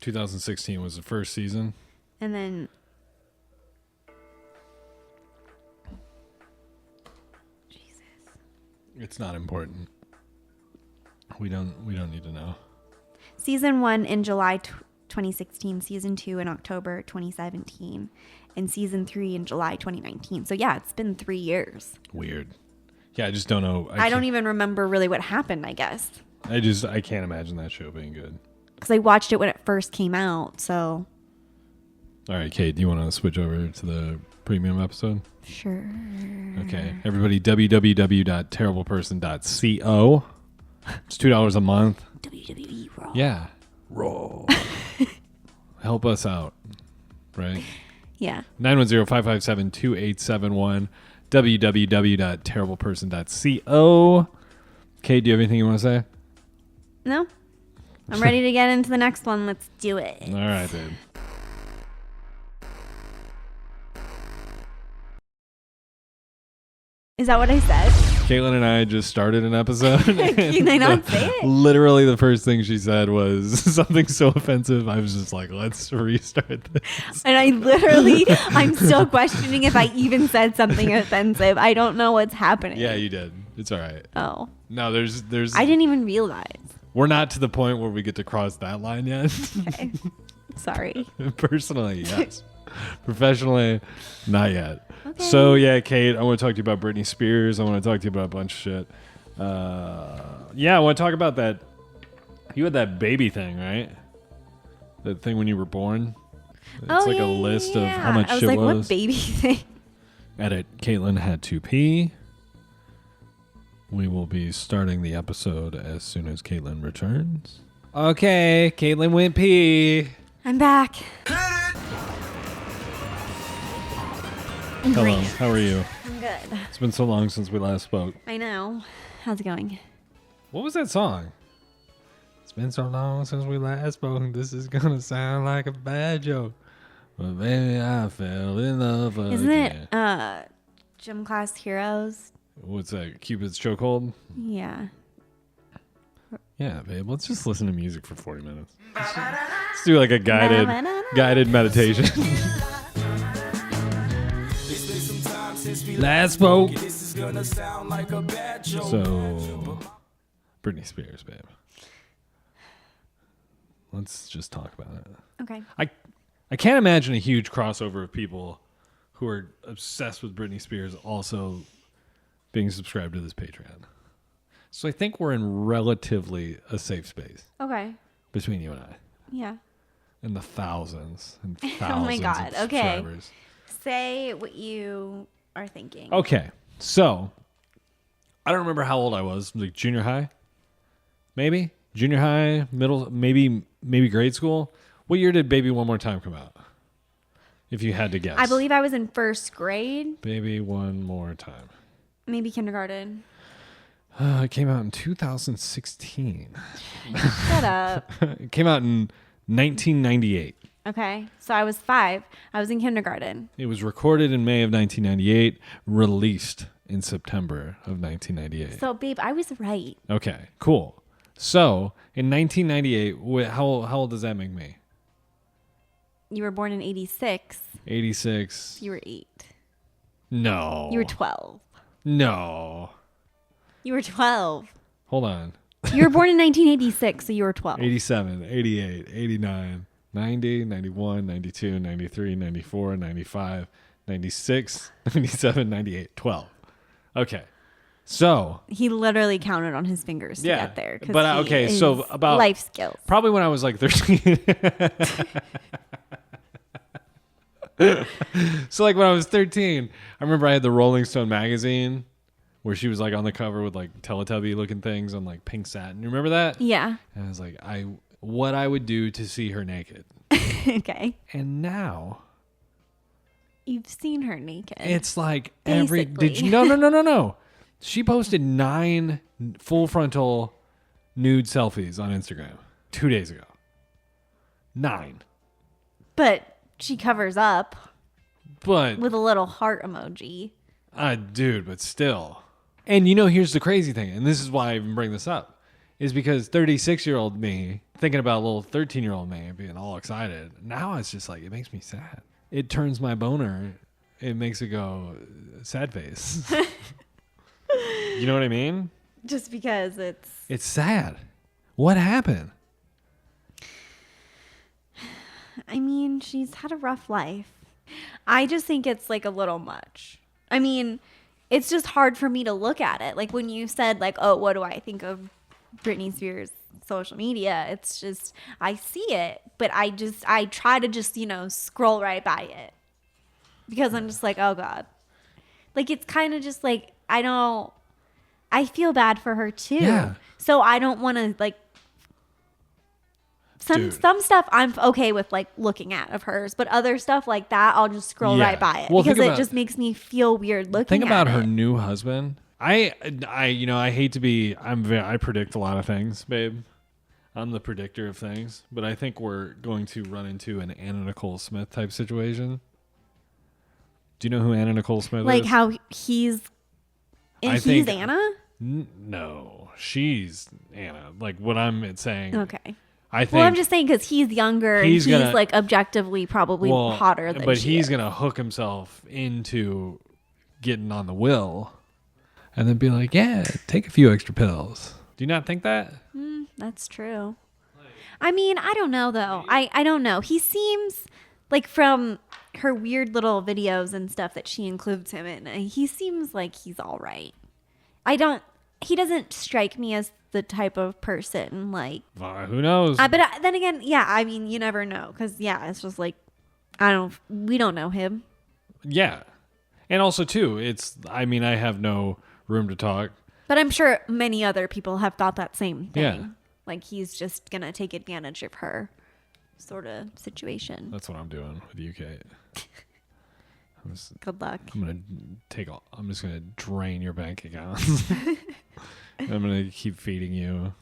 2016 was the first season. And then. Jesus. It's not important. We don't need to know. Season 1 in July 2016, season 2 in October 2017, and season 3 in July 2019. So yeah, it's been 3 years. Weird. Yeah, I just don't know. I don't even remember really what happened, I guess. I can't imagine that show being good. Because I watched it when it first came out, so. All right, Kate, do you want to switch over to the premium episode? Sure. Okay. Everybody, www.terribleperson.co. It's $2 a month. WWE Raw. Yeah. Raw. Help us out, right? Yeah. 910-557-2871. www.terribleperson.co. Kate, do you have anything you want to say? No? I'm ready to get into the next one. Let's do it. All right, dude. Is that what I said? Caitlin and I just started an episode. Can I not say it? Literally the first thing she said was something so offensive. I was just like, let's restart this. And I'm still questioning if I even said something offensive. I don't know what's happening. Yeah, you did. It's all right. Oh. No, there's. I didn't even realize. We're not to the point where we get to cross that line yet. Okay. Sorry. Personally, yes. Professionally, not yet. Okay. So yeah, Kate, I want to talk to you about Britney Spears. I want to talk to you about a bunch of shit. Yeah, I want to talk about that. You had that baby thing, right? That thing when you were born. It's like a list of how much shit was. I was like, what baby thing? Edit. Caitlin had to pee. We will be starting the episode as soon as Caitlin returns. Okay, Caitlin went pee. I'm back. Hello, how are you? I'm good. It's been so long since we last spoke. I know. How's it going? What was that song? It's been so long since we last spoke. This is gonna sound like a bad joke. But baby, I fell in love again. Isn't it Gym Class Heroes? What's that? Cupid's Chokehold? Yeah. Yeah, babe. Let's just listen to music for 40 minutes. Let's do like a guided meditation. Last spoke. So, Britney Spears, babe. Let's just talk about it. Okay. I can't imagine a huge crossover of people who are obsessed with Britney Spears also being subscribed to this Patreon. So I think we're in relatively a safe space. Okay. Between you and I. Yeah. And the thousands and Oh thousands my God. of Okay. subscribers. Say what you are thinking. Okay. So I don't remember how old I was. Like junior high? Maybe? Junior high, middle, maybe grade school. What year did Baby One More Time come out? If you had to guess. I believe I was in first grade. Baby One More Time. Maybe kindergarten. It came out in 2016. Shut up. It came out in 1998. Okay. So I was 5. I was in kindergarten. It was recorded in May of 1998, released in September of 1998. So, babe, I was right. Okay, cool. So, in 1998, how old does that make me? You were born in 86. 86. You were 8. No. You were 12. No. You were 12. Hold on. You were born in 1986, so you were 12. 87, 88, 89, 90, 91, 92, 93, 94, 95, 96, 97, 98, 12. Okay. So. He literally counted on his fingers to get there. But okay, so about. Life skills. Probably when I was like 13. So like when I was 13, I remember I had the Rolling Stone magazine where she was like on the cover with like Teletubby looking things on like pink satin. You remember that? Yeah. And I was like, what I would do to see her naked. Okay. And now You've seen her naked. it's like Basically. no. She posted 9 full frontal nude selfies on Instagram 2 days ago. 9. But she covers up But with a little heart emoji. dude, but still. And here's the crazy thing, and this is why I even bring this up, is because 36-year-old me, thinking about little 13-year-old me being all excited, now it's just like, it makes me sad. It turns my boner, it makes it go sad face. You know what I mean? Just because It's sad. What happened? I mean, she's had a rough life. I just think it's like a little much. I mean, it's just hard for me to look at it. Like when you said like, oh, what do I think of Britney Spears' social media? It's just, I see it, but I try to just, scroll right by it because I'm just like, oh God. Like, it's kind of just like, I feel bad for her too. Yeah. So I don't want to like, Dude. some stuff I'm okay with like looking at of hers, but other stuff like that I'll just scroll Yeah. right by it Well, because think it about- just makes me feel weird looking Think about at her it. new husband. I hate to be. I predict a lot of things, babe. I'm the predictor of things, but I think we're going to run into an Anna Nicole Smith type situation. Do you know who Anna Nicole Smith Like is? how he's think- Anna? No, she's Anna. Like what I'm saying. Okay. I think. Well, I'm just saying because he's younger and He's he's gonna- like objectively probably hotter than but she he's is. gonna hook himself into getting on the will, and then be like, "Yeah, take a few extra pills." Do you not think that? That's true. I mean, I don't know though. I don't know. He seems like from her weird little videos and stuff that she includes him in, he seems like he's all right. He doesn't strike me as the type of person like, Who knows? then again, yeah, I mean, you never know. Cause yeah, it's just like, we don't know him. Yeah. And also too, I have no room to talk. But I'm sure many other people have thought that same thing. Yeah. Like he's just going to take advantage of her sort of situation. That's what I'm doing with you, Kate. Good luck. I'm just gonna drain your bank account. I'm gonna keep feeding you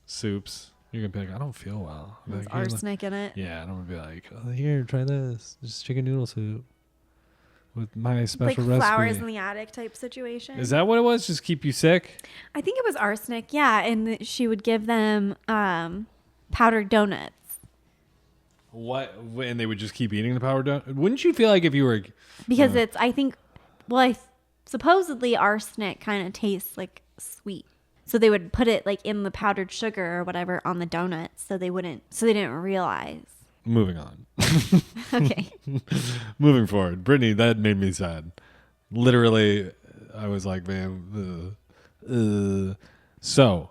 soups. You're gonna be like, I don't feel well. I'll be There's like, "Here, arsenic in it. yeah, and I'm gonna be like, oh, here, try this. Just chicken noodle soup with my special Like recipe. flowers in the attic type situation. Is that what it was? Just keep you sick? I think it was arsenic. Yeah. And she would give them powdered donuts. What? And they would just keep eating the powdered donut? Wouldn't you feel like if you were... Because supposedly arsenic kind of tastes like sweet. So they would put it like in the powdered sugar or whatever on the donuts so they didn't realize. Moving on. Okay. Moving forward. Brittany, that made me sad. Literally, I was like, man. So,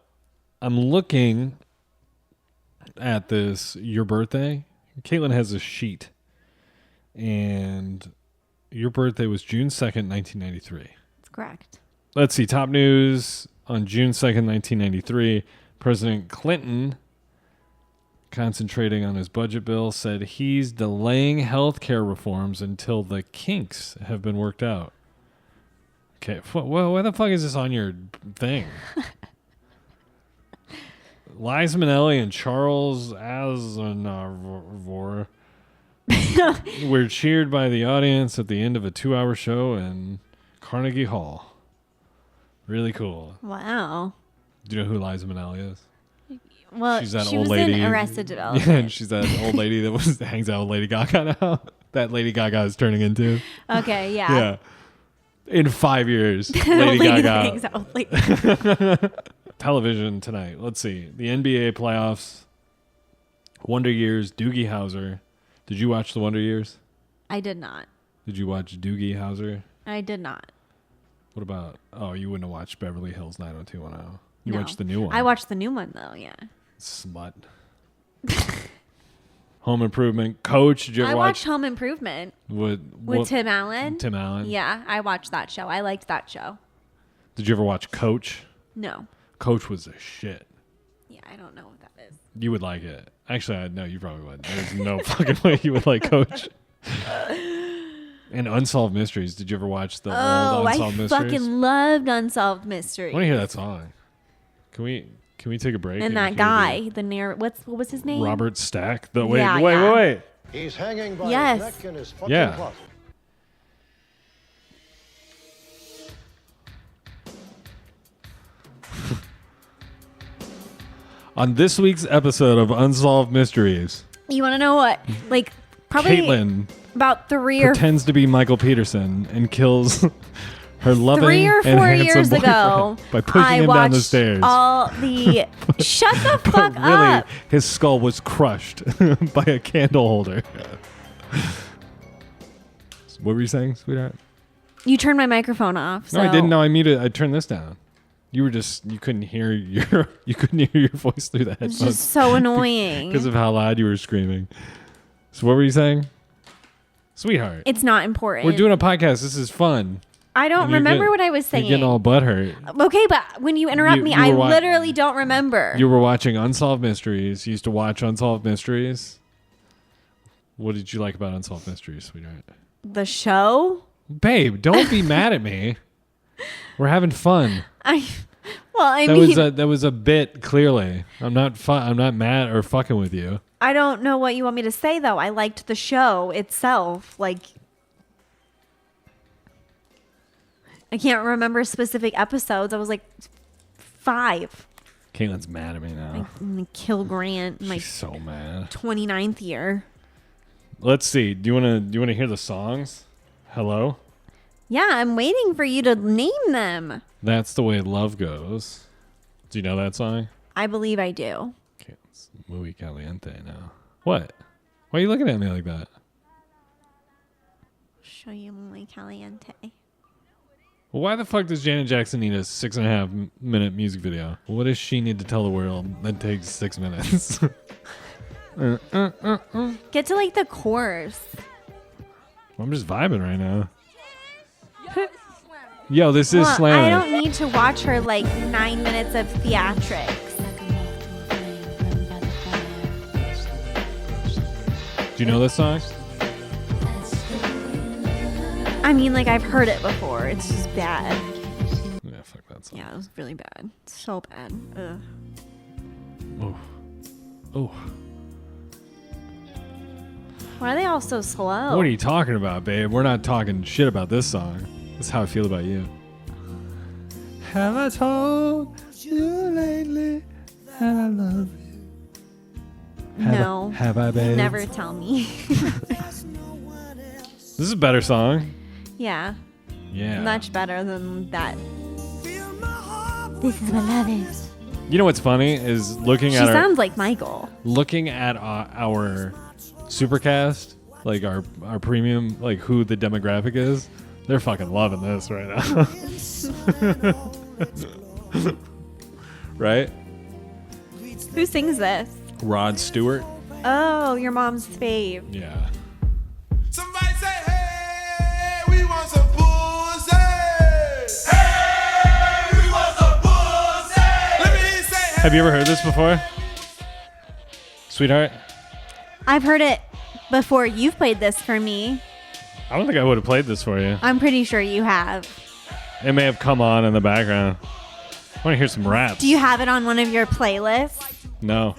I'm looking at this, your birthday. Caitlin has a sheet. And your birthday was June 2nd, 1993. That's correct. Let's see. Top news on June 2nd, 1993. President Clinton, concentrating on his budget bill, said he's delaying health care reforms until the kinks have been worked out. Okay. Well, why the fuck is this on your thing? Liza Minnelli and Charles Aznavour were cheered by the audience at the end of a 2-hour show in Carnegie Hall. Really cool. Wow. Do you know who Liza Minnelli is? Well, She's that she old was lady. in Arrested Development. Yeah, and she's that old lady that hangs out with Lady Gaga now. That Lady Gaga is turning into. Okay, yeah. Yeah. In 5 years, The Lady lady that Gaga. hangs out with Lady- Television tonight. Let's see. The NBA playoffs. Wonder Years. Doogie Howser. Did you watch the Wonder Years? I did not. Did you watch Doogie Howser? I did not. What about... Oh, you wouldn't have watched Beverly Hills 90210. You No. watched the new one. I watched the new one though, yeah. Smut. Home Improvement. Coach. Did you ever I watch? watched Home Improvement With Tim Allen. Tim Allen. Yeah, I watched that show. I liked that show. Did you ever watch Coach? No. Coach was a shit. Yeah, I don't know what that is. You would like it. Actually, I know you probably would. There's no fucking way you would like Coach. And Unsolved Mysteries. Did you ever watch the old Unsolved Mysteries? Fucking loved Unsolved Mysteries. I want to hear that song. Can we take a break? And that guy, what was his name? Robert Stack. Yeah. Wait. He's hanging by Yes. his neck in his fucking Yeah. closet. On this week's episode of Unsolved Mysteries, You want to know what? Like, probably Caitlin about 3 or pretends to be Michael Peterson and kills her loving 3 or and 4 handsome years boyfriend ago, by pushing I him watched down the stairs. all the. Shut the But fuck really, up! his skull was crushed by a candle holder. What were you saying, sweetheart? You turned my microphone off. No, I so- didn't know. I muted. I turned this down. You couldn't hear your voice through the It's headphones just so annoying. because of how loud you were screaming. So what were you saying, sweetheart? It's not important. We're doing a podcast. This is fun. I don't And you're remember getting- what I was You're saying. getting all butthurt. Okay, but when you interrupt You- me, you I were wa- literally don't remember. You were watching Unsolved Mysteries. You used to watch Unsolved Mysteries. What did you like about Unsolved Mysteries, sweetheart? The show? Babe, don't be mad at me. We're having fun. I That mean, was a bit. Clearly, I'm not mad or fucking with you. I don't know what you want me to say though. I liked the show itself. Like, I can't remember specific episodes. I was like 5. Caitlin's mad at me now. I'm gonna kill Grant in my She's so mad. 29th year. Let's see. Do you wanna hear the songs? Hello. Yeah, I'm waiting for you to name them. That's the way love goes. Do you know that song? I believe I do. Okay, it's muy caliente now. What? Why are you looking at me like that? Show you muy caliente. Well, why the fuck does Janet Jackson need a 6.5 minute music video? What does she need to tell the world that takes 6 minutes? Get to like the chorus. I'm just vibing right now. Yo, this is Well, I slamming. don't need to watch her like 9 minutes of theatrics. Do you know this song? I mean, like, I've heard it before. It's just bad. Yeah, fuck that song. Yeah, it was really bad. So bad. Ugh. Oh. Oh. Why are they all so slow? What are you talking about, babe? We're not talking shit about this song. That's how I feel about you. Have I told you lately that I love you? No. Have I, babe? Never tell me. This is a better song. Yeah. Yeah. Much better than that. This is what love is. You know what's funny is looking She at sounds like Michael. our supercast, like our premium, like who the demographic is. They're fucking loving this right now. Right? Who sings this? Rod Stewart. Oh, your mom's fave. Yeah. Somebody say, hey, we want some pussy. Hey, we want some pussy. Let me say, hey. Have you ever heard this before? Sweetheart? I've heard it before you've played this for me. I don't think I would have played this for you. I'm pretty sure you have. It may have come on in the background. I want to hear some raps. Do you have it on one of your playlists? No,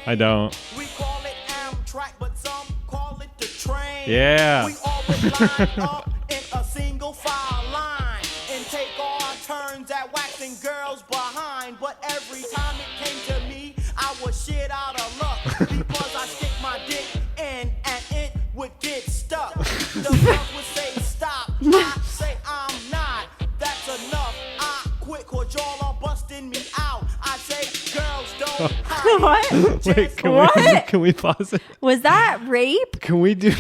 I don't. We call it Amtrak, but some call it the train. Yeah. We always line up in a single file line and take our turns at waxing girls behind. But every time it came to me, I was shit out of luck because I stick my dick in and it would get stuck. The girls would say stop, I say I'm not. That's enough. I quit 'cause y'all are busting me out. I say girls don't hide. What? Wait, What? can we pause it? Was that rape? Can we do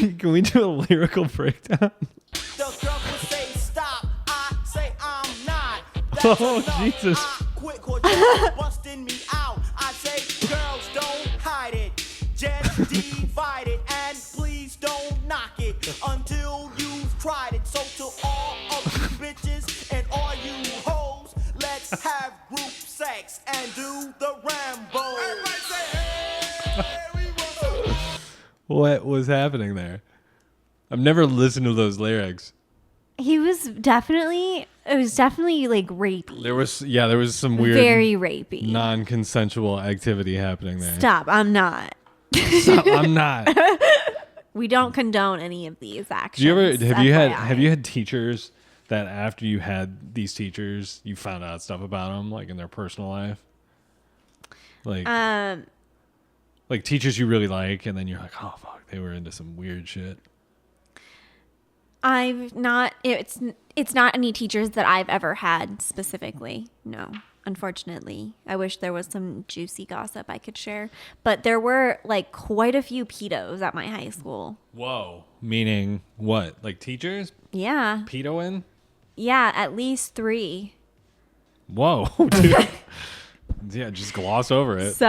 a lyrical breakdown? The girls would say stop. I say I'm not. That's Oh, enough. Jesus. I quit 'cause y'all are busting me out. I say girls don't hide it. Just divide have group sex, and do the Rambo. Everybody say, hey, we want some. What was happening there? I've never listened to those lyrics. It was definitely like rapey. There was some weird, Very rapey. non-consensual activity happening there. Stop, I'm not. Stop, I'm not. We don't condone any of these actions. Do you ever FYI. have you had teachers that after you had these teachers, you found out stuff about them, like in their personal life, like teachers you really like, and then you're like, oh fuck, they were into some weird shit. I've not. It's not any teachers that I've ever had specifically. No, unfortunately. I wish there was some juicy gossip I could share, but there were like quite a few pedos at my high school. Whoa, meaning what? Like teachers Yeah, pedoing? yeah, at least 3. Whoa, dude. Yeah, just gloss over it. So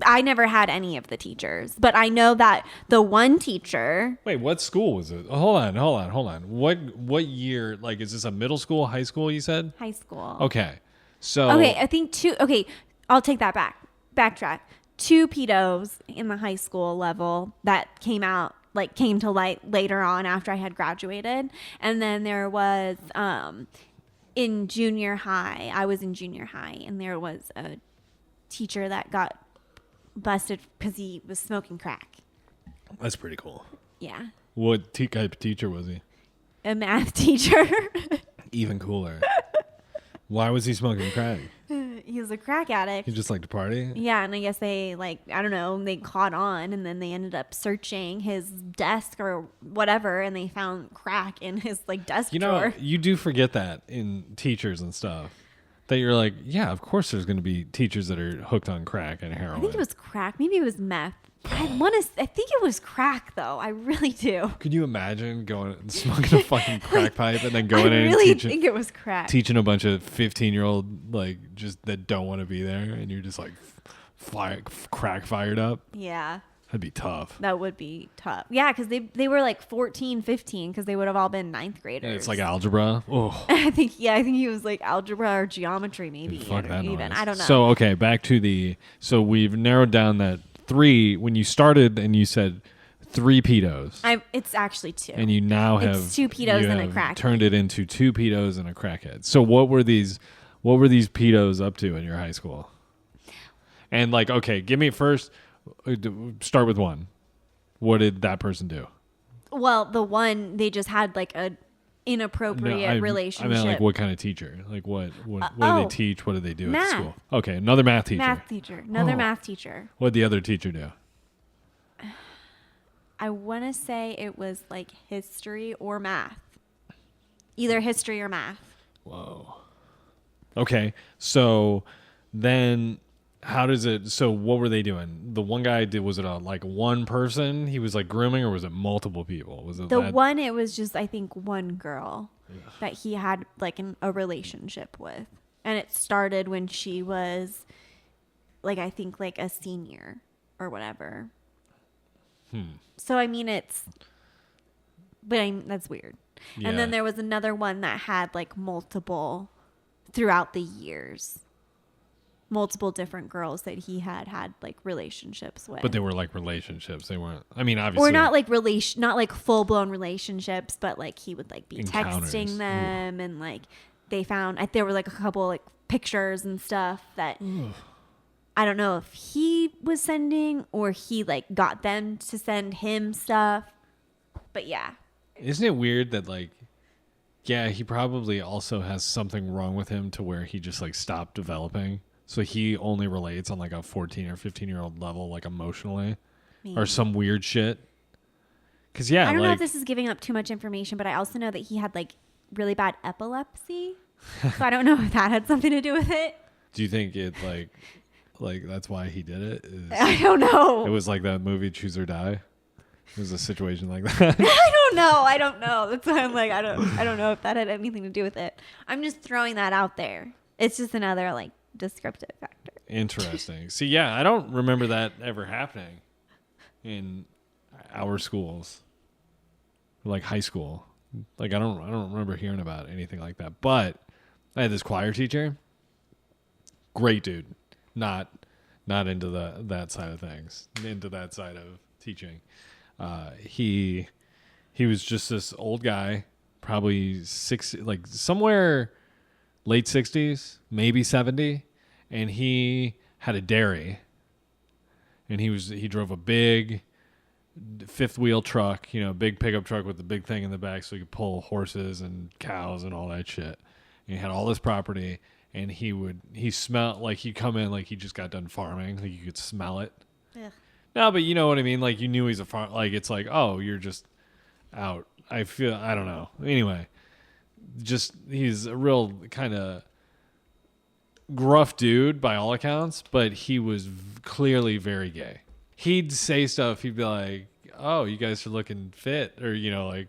I never had any of the teachers, but I know that the one teacher. Wait, what school was it? Hold on. What year? Like, is this a middle school, high school? You said High school. okay. So Okay, I think 2. Okay, I'll take that back. Backtrack. 2 pedos in the high school level that came to light later on after I had graduated, and then there was in junior high. I was in junior high, and there was a teacher that got busted because he was smoking crack. that's pretty cool. Yeah, What type of teacher was he? a math teacher. Even cooler. Why was he smoking crack? He was a crack addict. He just liked to party? Yeah, and I guess they I don't know, they caught on, and then they ended up searching his desk or whatever, and they found crack in his desk You know, drawer. you do forget that in teachers and stuff. That you're like, yeah, of course there's going to be teachers that are hooked on crack and heroin. I think it was crack. Maybe it was meth. I think it was crack though. I really do. Could you imagine going and smoking a fucking crack pipe and then going I in really and think it was crack. teaching a bunch of 15-year-old just that don't want to be there, and you're just like crack fired up? Yeah, That'd be tough. that would be tough. Yeah, because they were like 14, 15, because they would have all been 9th graders. And it's like algebra. Oh, I think he was like algebra or geometry maybe. fuck that even. noise. I don't know. So okay, back to so we've narrowed down that 3 when you started, and you said 3 pedos. It's actually 2. And you now It's have 2 pedos you and a have crackhead. turned it into 2 pedos and a crackhead. So what were these pedos up to in your high school? And okay, give me first. Start with 1. What did that person do? Well, the one, they just had a inappropriate relationship. I mean, what kind of teacher? What do they teach? What do they do math. at school? Okay, another math teacher. Math teacher. Another Oh. math teacher. What did the other teacher do? I want to say it was history or math. Either history or math. Whoa. Okay, so then how does it? So what were they doing? The one guy was it one person he was grooming, or was it multiple people? Was it One, it was just, I think, one girl that he had a relationship with. And it started when she was I think a senior or whatever. So I mean that's weird. Yeah. And then there was another one that had multiple throughout the years. Multiple different girls that he had relationships with. But they were relationships. They weren't. I mean, obviously. Or not not full blown relationships, but he would be Encounters. texting them, and they found there were a couple pictures and stuff that I don't know if he was sending or he got them to send him stuff. But yeah. Isn't it weird that yeah, he probably also has something wrong with him to where he just stopped developing. So he only relates on a 14 or 15-year-old level, emotionally, Maybe. or some weird shit. Because yeah, I don't know if this is giving up too much information, but I also know that he had really bad epilepsy. So I don't know if that had something to do with it. do you think it that's why he did it? I don't know. It was like that movie Choose or Die. It was a situation like that. I don't know. That's why I'm I don't know if that had anything to do with it. I'm just throwing that out there. It's just another descriptive factor. Interesting. See, yeah, I don't remember that ever happening in our schools, high school. I don't remember hearing about anything like that. But I had this choir teacher. Great dude. Not into that side of things. Into that side of teaching. He was just this old guy, probably somewhere late 60s, maybe 70, and he had a dairy. And he drove a big fifth wheel truck, big pickup truck with the big thing in the back so he could pull horses and cows and all that shit. And he had all this property, and he smelled like he'd come in like he just got done farming, like you could smell it. Ugh. No, but you know what I mean? Like you knew he's a farm, like it's like, oh, you're just out. I don't know. Anyway, just he's a real kind of gruff dude by all accounts, but he was clearly very gay. He'd say stuff. He'd be like, "Oh, you guys are looking fit," or like,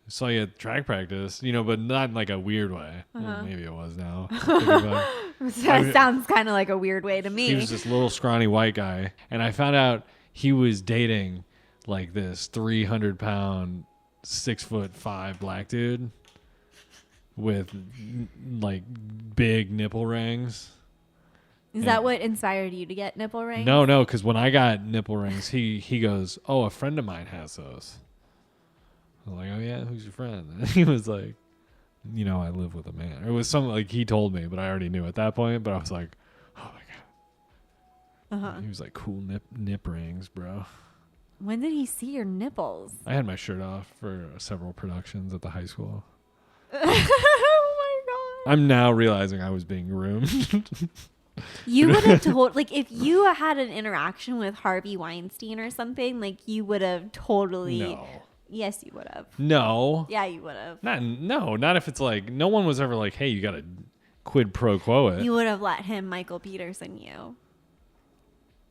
"Saw you at track practice," but not in like a weird way. Well, maybe it was now. That sounds kind of like a weird way to me. He was this little scrawny white guy, and I found out he was dating like this 300-pound, 6'5" black dude with like big nipple rings. Is that what inspired you to get nipple rings? No, because when I got nipple rings, he goes, "Oh, a friend of mine has those." I was like, "Oh yeah, who's your friend?" And he was like, "I live with a man." It was something like he told me, but I already knew at that point. But I was like, "Oh my god." He was like, "Cool nip rings, bro." When did he see your nipples? I had my shirt off for several productions at the high school. Oh my god! I'm now realizing I was being groomed. You would have told, like, if you had an interaction with Harvey Weinstein or something, like, you would have totally. No. Yes, you would have. No. Yeah, you would have. Not if it's like, no one was ever like, "Hey, you got to quid pro quo it." You would have let him Michael Peterson you.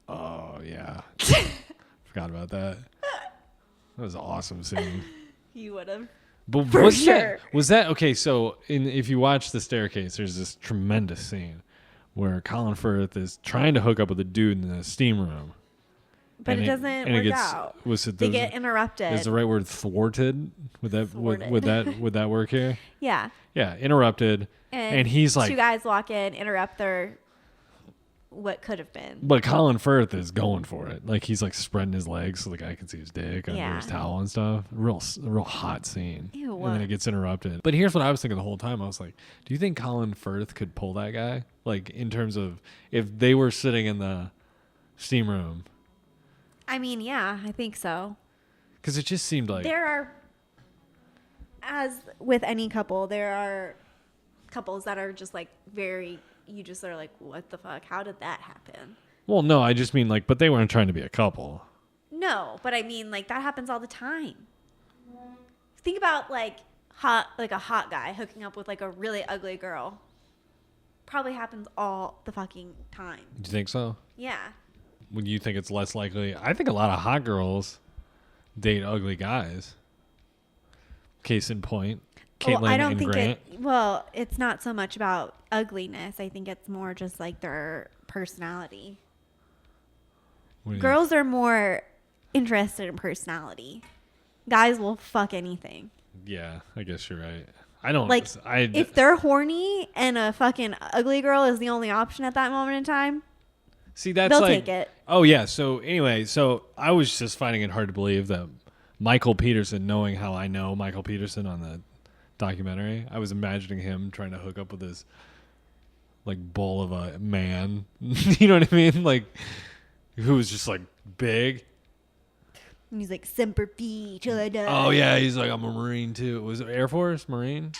Oh, yeah. Forgot about that. That was an awesome scene. You would have. But For sure. Was that okay? So, if you watch The Staircase, there's this tremendous scene where Colin Firth is trying to hook up with a dude in the steam room. But And it doesn't work out. They get interrupted. Is the right word thwarted? Would that would that work here? Yeah. Yeah, interrupted. And he's like, two guys walk in, interrupt their what could have been. but Colin Firth is going for it. Like he's like spreading his legs so the guy can see his dick under his towel and stuff. Real hot scene. Ew. And then it gets interrupted. But here's what I was thinking the whole time. I was like, do you think Colin Firth could pull that guy? Like in terms of if they were sitting in the steam room. I mean, yeah, I think so. Because it just seemed like There are, as with any couple, there are couples that are just like you just are like, what the fuck? How did that happen? Well, no, I just mean like, but they weren't trying to be a couple. No, but I mean, like, that happens all the time. Think about like a hot guy hooking up with like a really ugly girl. Probably happens all the fucking time. Do you think so? Yeah. Would you think it's less likely? I think a lot of hot girls date ugly guys. Case in point, Caitlyn I don't and think Grant. it's not so much about ugliness. I think it's more just like their personality. Girls are more interested in personality. Guys will fuck anything. Yeah, I guess you're right. I don't like. If they're horny and a fucking ugly girl is the only option at that moment in time, see that's they'll like, take it. Oh yeah. So anyway, I was just finding it hard to believe that Michael Peterson, knowing how I know Michael Peterson on the documentary, I was imagining him trying to hook up with this like bull of a man. You know what I mean? Like who was just like big. And he's like, Semper Fi, till I die. Oh yeah, he's like, I'm a Marine too. Was it Air Force? Marine?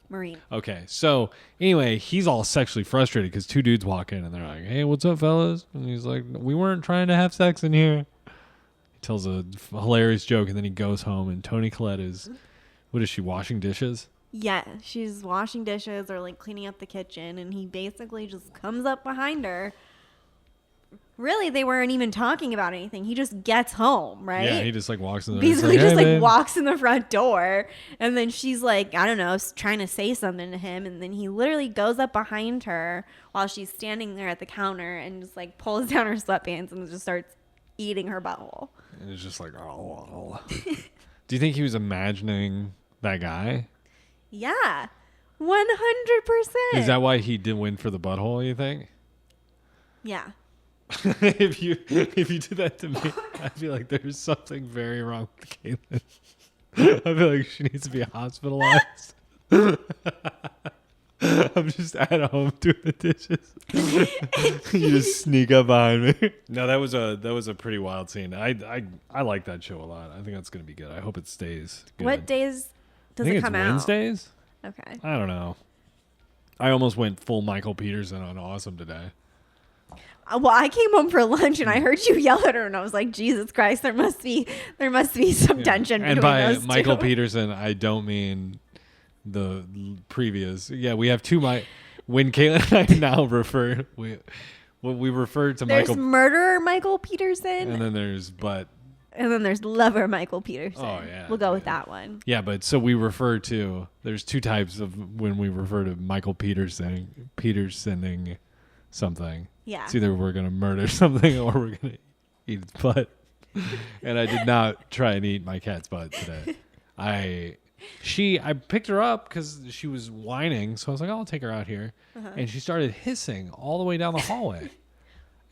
Marine. Okay, so anyway, he's all sexually frustrated because two dudes walk in and they're like, "Hey, what's up, fellas?" And he's like, "We weren't trying to have sex in here." He tells a hilarious joke and then he goes home and Toni Collette is, what is she, washing dishes? Yeah, she's washing dishes or like cleaning up the kitchen, and he basically just comes up behind her. Really, they weren't even talking about anything. He just gets home, right? Yeah, he just like walks in the basically just like walks in the front door, and then she's like, I don't know, trying to say something to him, and then he literally goes up behind her while she's standing there at the counter and just like pulls down her sweatpants and just starts eating her butthole. And it's just like, oh. Do you think he was imagining that guy? Yeah, 100%. Is that why he did win for the butthole, you think? Yeah. if you did that to me, I feel like there's something very wrong with Caitlin. I feel like she needs to be hospitalized. I'm just at home doing the dishes. You just sneak up behind me. No, that was a pretty wild scene. I like that show a lot. I think that's gonna be good. I hope it stays good. What days does I think it come it's out? Wednesdays. Okay. I don't know. I almost went full Michael Peterson on Awesome today. Well, I came home for lunch and I heard you yell at her, and I was like, "Jesus Christ, there must be some tension." And between by those Michael two. Peterson, I don't mean the previous. Yeah, we have two. When Caitlin and I now refer, we refer to There's Michael, murderer Michael Peterson, and then there's there's lover Michael Peterson. Oh, yeah, we'll go with yeah. that one. yeah, but so we refer to. There's two types of when we refer to Michael Petersoning something. Yeah. It's either we're gonna murder something or we're gonna eat its butt. And I did not try and eat my cat's butt today. I picked her up because she was whining, so I was like, I'll take her out here. And she started hissing all the way down the hallway.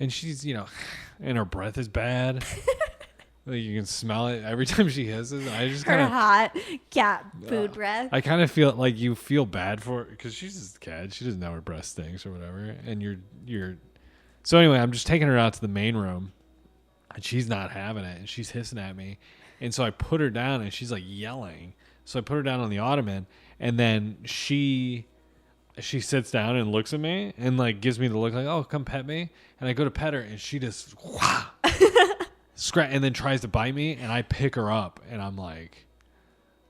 And she's, and her breath is bad. Like you can smell it every time she hisses. And I just Her kind of, hot cat food breath. I kind of feel like you feel bad for her because she's just a cat. She doesn't know her breath stinks or whatever. And you're. So anyway, I'm just taking her out to the main room, and she's not having it, and she's hissing at me, and so I put her down, and she's like yelling. So I put her down on the ottoman, and then she sits down and looks at me and like gives me the look like, oh, come pet me, and I go to pet her, and she just and then tries to bite me, and I pick her up, and I'm like,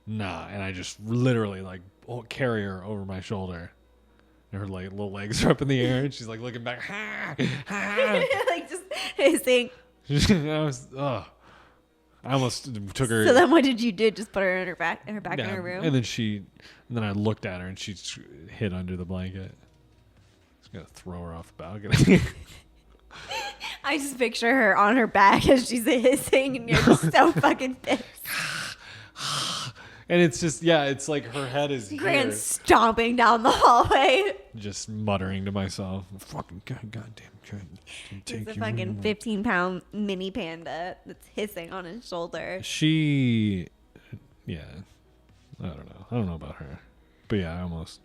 nah, and I just literally like carry her over my shoulder. And her like little legs are up in the air, and she's like looking back, Like just hissing. I almost took her. So then what did you do? Just put her in her back in Yeah, her room? and then I looked at her, and she hid under the blanket. I was gonna throw her off the balcony. I just picture her on her back as she's hissing, and you're just so fucking pissed. And it's just, it's like her head is Grant here, stomping down the hallway. just muttering to myself, "Fucking goddamn, He's a fucking 15-pound mini panda that's hissing on his shoulder. She, I don't know about her, but yeah, I almost.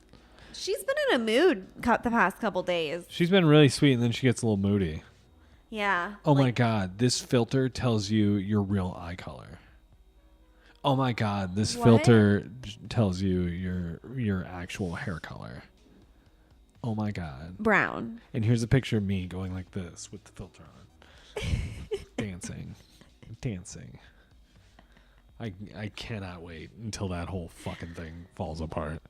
She's been in a mood the past couple days. She's been really sweet, and then she gets a little moody. Yeah. Oh my God, this filter tells you your real eye color. Oh my God, this What? filter tells you your actual hair color. Oh my God. Brown. And here's a picture of me going like this with the filter on. Dancing. I cannot wait until that whole fucking thing falls apart.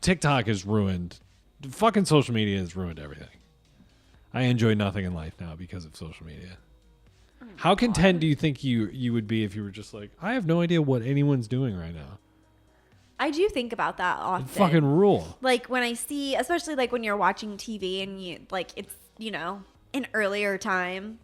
TikTok has ruined, fucking social media has ruined everything. I enjoy nothing in life now because of social media. How content do you think you would be if you were just like, I have no idea what anyone's doing right now? I do think about that often. Fucking rule. Like when I see, especially like when you're watching TV and you like it's, an earlier time,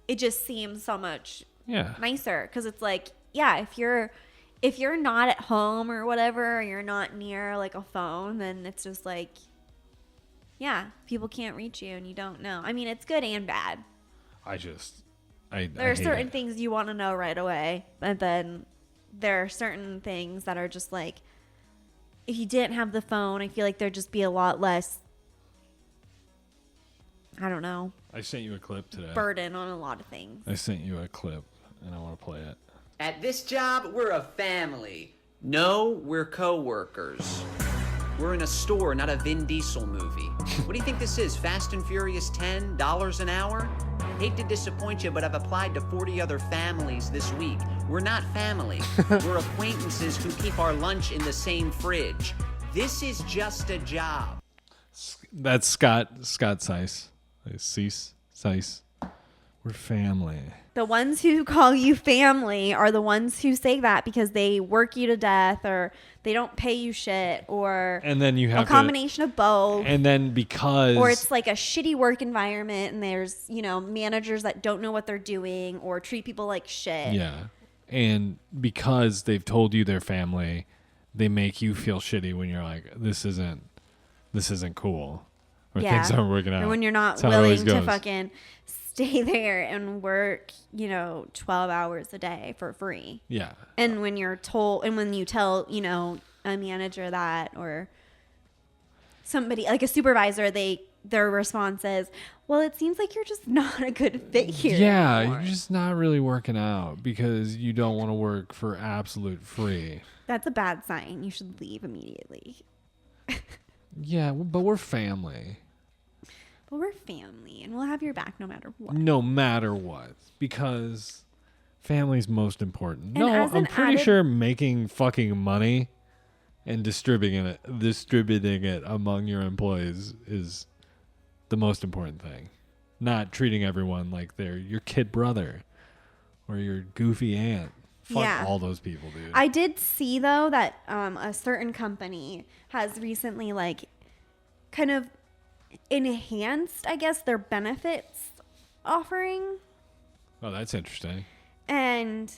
it just seems so much nicer because it's like, if you're not at home or whatever, or you're not near like a phone, then it's just like, people can't reach you and you don't know. I mean, it's good and bad. There are certain things you want to know right away, but then there are certain things that are just like, if you didn't have the phone, I feel like there'd just be a lot less, I don't know, I sent you a clip today. burden on a lot of things. I sent you a clip, and I want to play it. At this job, we're a family. No, we're co-workers. We're in a store, not a Vin Diesel movie. What do you think this is, Fast and Furious 10, $10 an hour? Hate to disappoint you, but I've applied to 40 other families this week. We're not family. We're acquaintances who keep our lunch in the same fridge. This is just a job. That's Scott Seiss. Seiss. We're family. The ones who call you family are the ones who say that because they work you to death or they don't pay you shit or And then you have a combination of both. And then because Or it's like a shitty work environment and there's, managers that don't know what they're doing or treat people like shit. Yeah. And because they've told you they're family, they make you feel shitty when you're like, this isn't cool. or things aren't working out. Or when you're not That's how it always willing to goes. fucking stay there and work, 12 hours a day for free. Yeah. And when you're told, and when you tell, a manager that, or somebody like a supervisor, their response is, well, it seems like you're just not a good fit here. Yeah, anymore. you're just not really working out because you don't want to work for absolute free. That's a bad sign. You should leave immediately. Yeah, but we're family. But we're family, and we'll have your back no matter what. No matter what, because family's most important. And No, as I'm an pretty added- sure making fucking money and distributing it among your employees is the most important thing. Not treating everyone like they're your kid brother or your goofy aunt. Fuck Yeah. all those people, dude. I did see though that a certain company has recently kind of enhanced, I guess, their benefits offering, Oh, that's interesting. and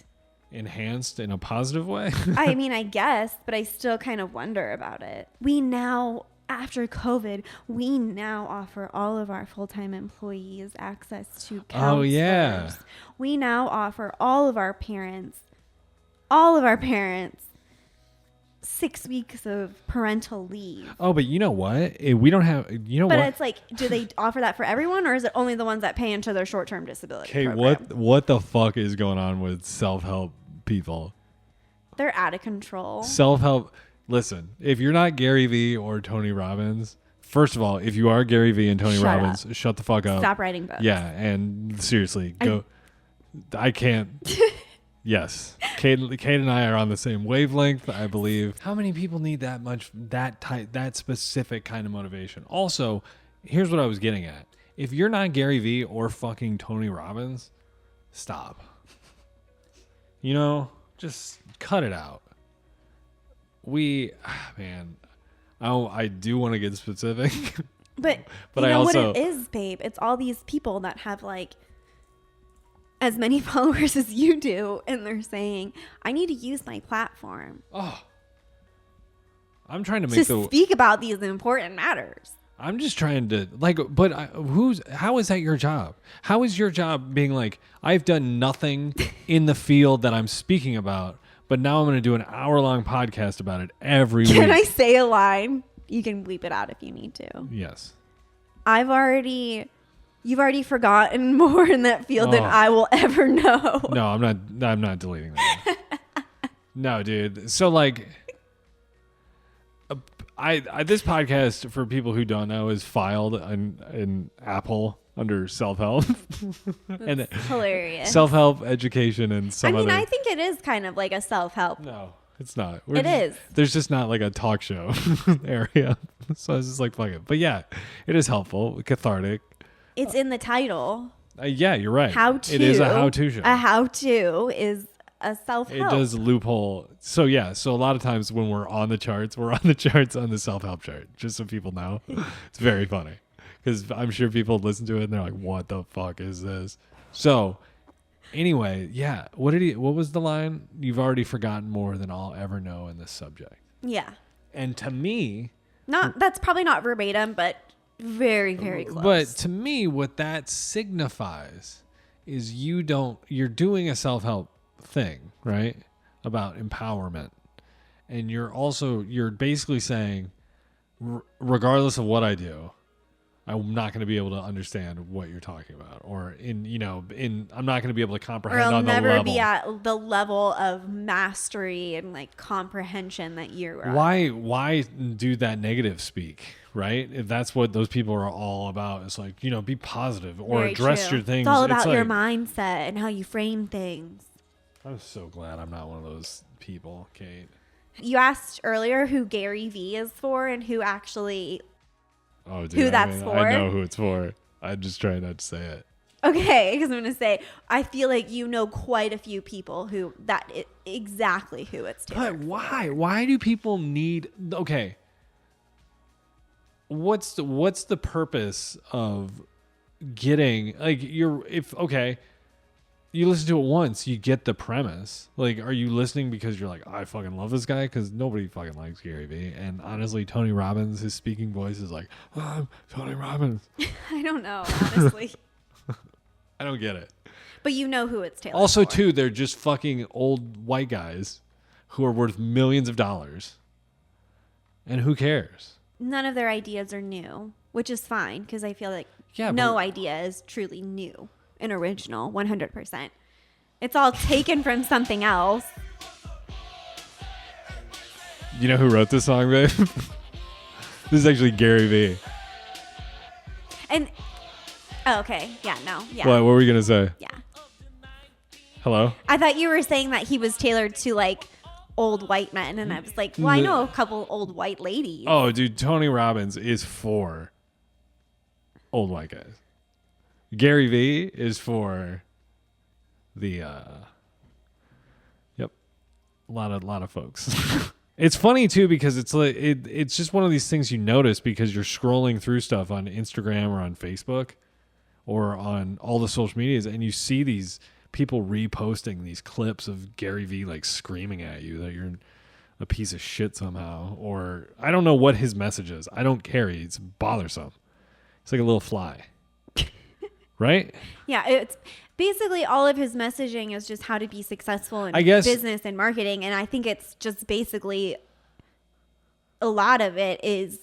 Enhanced in a positive way? I mean, I guess, but I still kind of wonder about it. We now, after COVID, we now offer all of our full-time employees access to counselors. Oh, yeah. We now offer all of our parents 6 weeks of parental leave. Oh, but you know what? We don't have, But what? it's like, do they offer that for everyone, or is it only the ones that pay into their short-term disability Okay, program? what the fuck is going on with self-help people? They're out of control. Self-help. Listen, if you're not Gary Vee or Tony Robbins, first of all, if you are Gary Vee and Tony Shut Robbins, shut the fuck up. Stop writing books. Yeah, and seriously, go. I can't. Yes, Kate and I are on the same wavelength, I believe. How many people need that specific kind of motivation? Also, here's what I was getting at. If you're not Gary Vee or fucking Tony Robbins, stop. Just cut it out. I do want to get specific. But But you I know also- what it is, babe? It's all these people that have as many followers as you do, and they're saying, I need to use my platform I'm trying to to make speak about these important matters. I'm just trying to how is that your job? How is your job being like, I've done nothing in the field that I'm speaking about, but now I'm going to do an hour-long podcast about it every week. Can I say a line? You can bleep it out if you need to. Yes. You've already forgotten more in that field than I will ever know. No, I'm not deleting that. No, dude. So this podcast, for people who don't know, is filed in Apple under self-help and Hilarious. self-help education and some other. I think it is kind of like a self-help. No, it's not. It is. There's just not like a talk show area. So I was just like, fuck it. But yeah, it is helpful, cathartic. It's in the title. Yeah, you're right. How to. It is a how-to show. A how-to is a self-help. It does loophole. So yeah, so a lot of times when we're on the charts on the self-help chart, just so people know. It's very funny because I'm sure people listen to it and they're like, what the fuck is this? So anyway, yeah. What was the line? You've already forgotten more than I'll ever know in this subject. Yeah. And to me, That's probably not verbatim, but very, very close. but to me, what that signifies is you're doing a self-help thing, right? About empowerment. And you're basically saying, regardless of what I do, I'm not going to be able to understand what you're talking about, or I'm not going to be able to or comprehend I'll on the never level. be at the level of mastery and comprehension that you are. Why do that negative speak, right? If that's what those people are all about, it's like, be positive or Very address true. your things. It's all about your like, mindset and how you frame things. I'm so glad I'm not one of those people, Kate. You asked earlier who Gary Vee is for and who actually. Oh, dude, Who that's for? I know who it's for. I'm just trying not to say it. Okay, because I'm going to say, I feel like you know quite a few people who exactly who it's to. But why? Why do people need? Okay. What's the purpose of getting you listen to it once, you get the premise. Like, are you listening because you're like, I fucking love this guy? Because nobody fucking likes Gary Vee. And honestly, Tony Robbins, his speaking voice is like, oh, I'm Tony Robbins. I don't know, honestly. I don't get it. But you know who it's tailored Also, for. too, they're just fucking old white guys who are worth millions of dollars. And who cares? None of their ideas are new, which is fine because I feel like Yeah, no but- idea is truly new and original, 100%. It's all taken from something else. You know who wrote this song, babe? This is actually Gary Vee. And, oh, okay. Yeah, no. Yeah. What were we going to say? Yeah. Hello? I thought you were saying that he was tailored to like old white men. And I was like, well, I know a couple old white ladies. Oh, dude, Tony Robbins is for old white guys. Gary Vee is for the yep, a lot of folks. It's funny too because it's like it's just one of these things you notice because you're scrolling through stuff on Instagram or on Facebook or on all the social medias and you see these people reposting these clips of Gary Vee like screaming at you that you're a piece of shit somehow, or I don't know what his message is. I don't care. It's bothersome. It's like a little fly. Right? Yeah, it's basically all of his messaging is just how to be successful in I guess- business and marketing. And I think it's just basically a lot of it is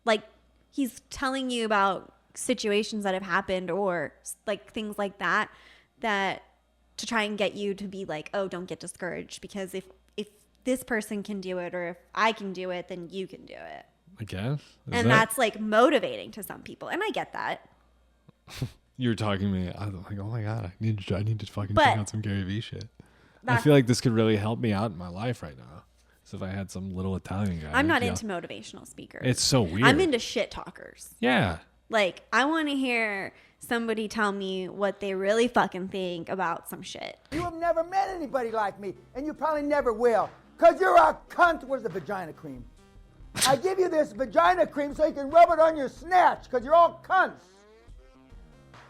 like he's telling you about situations that have happened or like things like that to try and get you to be like, oh, don't get discouraged because if this person can do it or if I can do it, then you can do it. I guess. And that's like motivating to some people. And I get that. You were talking to me. I was like, oh my God, I need to fucking But- check out some Gary Vee shit. I That's- feel like this could really help me out in my life right now. So if I had some little Italian guy. I'm not yeah. into motivational speakers. It's so weird. I'm into shit talkers. Yeah. Like, I want to hear somebody tell me what they really fucking think about some shit. You have never met anybody like me, and you probably never will, because you're a cunt. Where's the vagina cream? I give you this vagina cream so you can rub it on your snatch, because you're all cunts.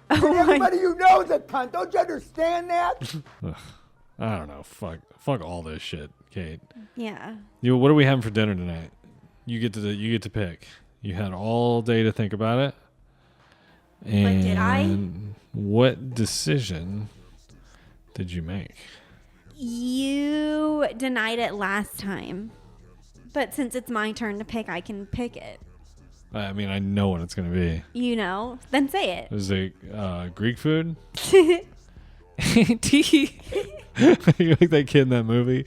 And everybody you know is a cunt. Don't you understand that? I don't know. Fuck all this shit, Kate. Yeah. What are we having for dinner tonight? You get to pick. You had all day to think about it. And did I? what decision did you make? You denied it last time. But since it's my turn to pick, I can pick it. I mean, I know what it's going to be. You know? Then say it. Is it Greek food? You like that kid in that movie?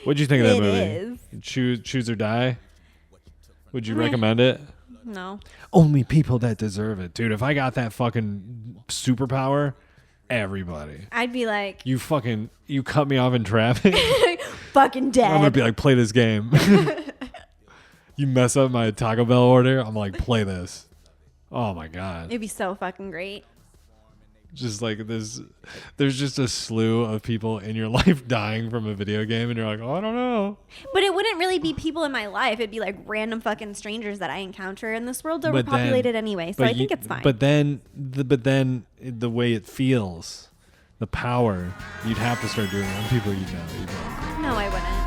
What'd you think of that It movie? is. Choose or Die? Would you recommend it? No. Only people that deserve it. Dude, if I got that fucking superpower, everybody. I'd be like, You cut me off in traffic. fucking dead. I'm gonna be like, play this game. You mess up my Taco Bell order, I'm like, play this. Oh my God. It'd be so fucking great. Just like there's just a slew of people in your life dying from a video game and you're like, oh, I don't know. But it wouldn't really be people in my life. It'd be like random fucking strangers that I encounter. And this world's But then- overpopulated anyway, so but I think you- it's fine. But then the way it feels, the power, you'd have to start doing it on people you know. No, I wouldn't.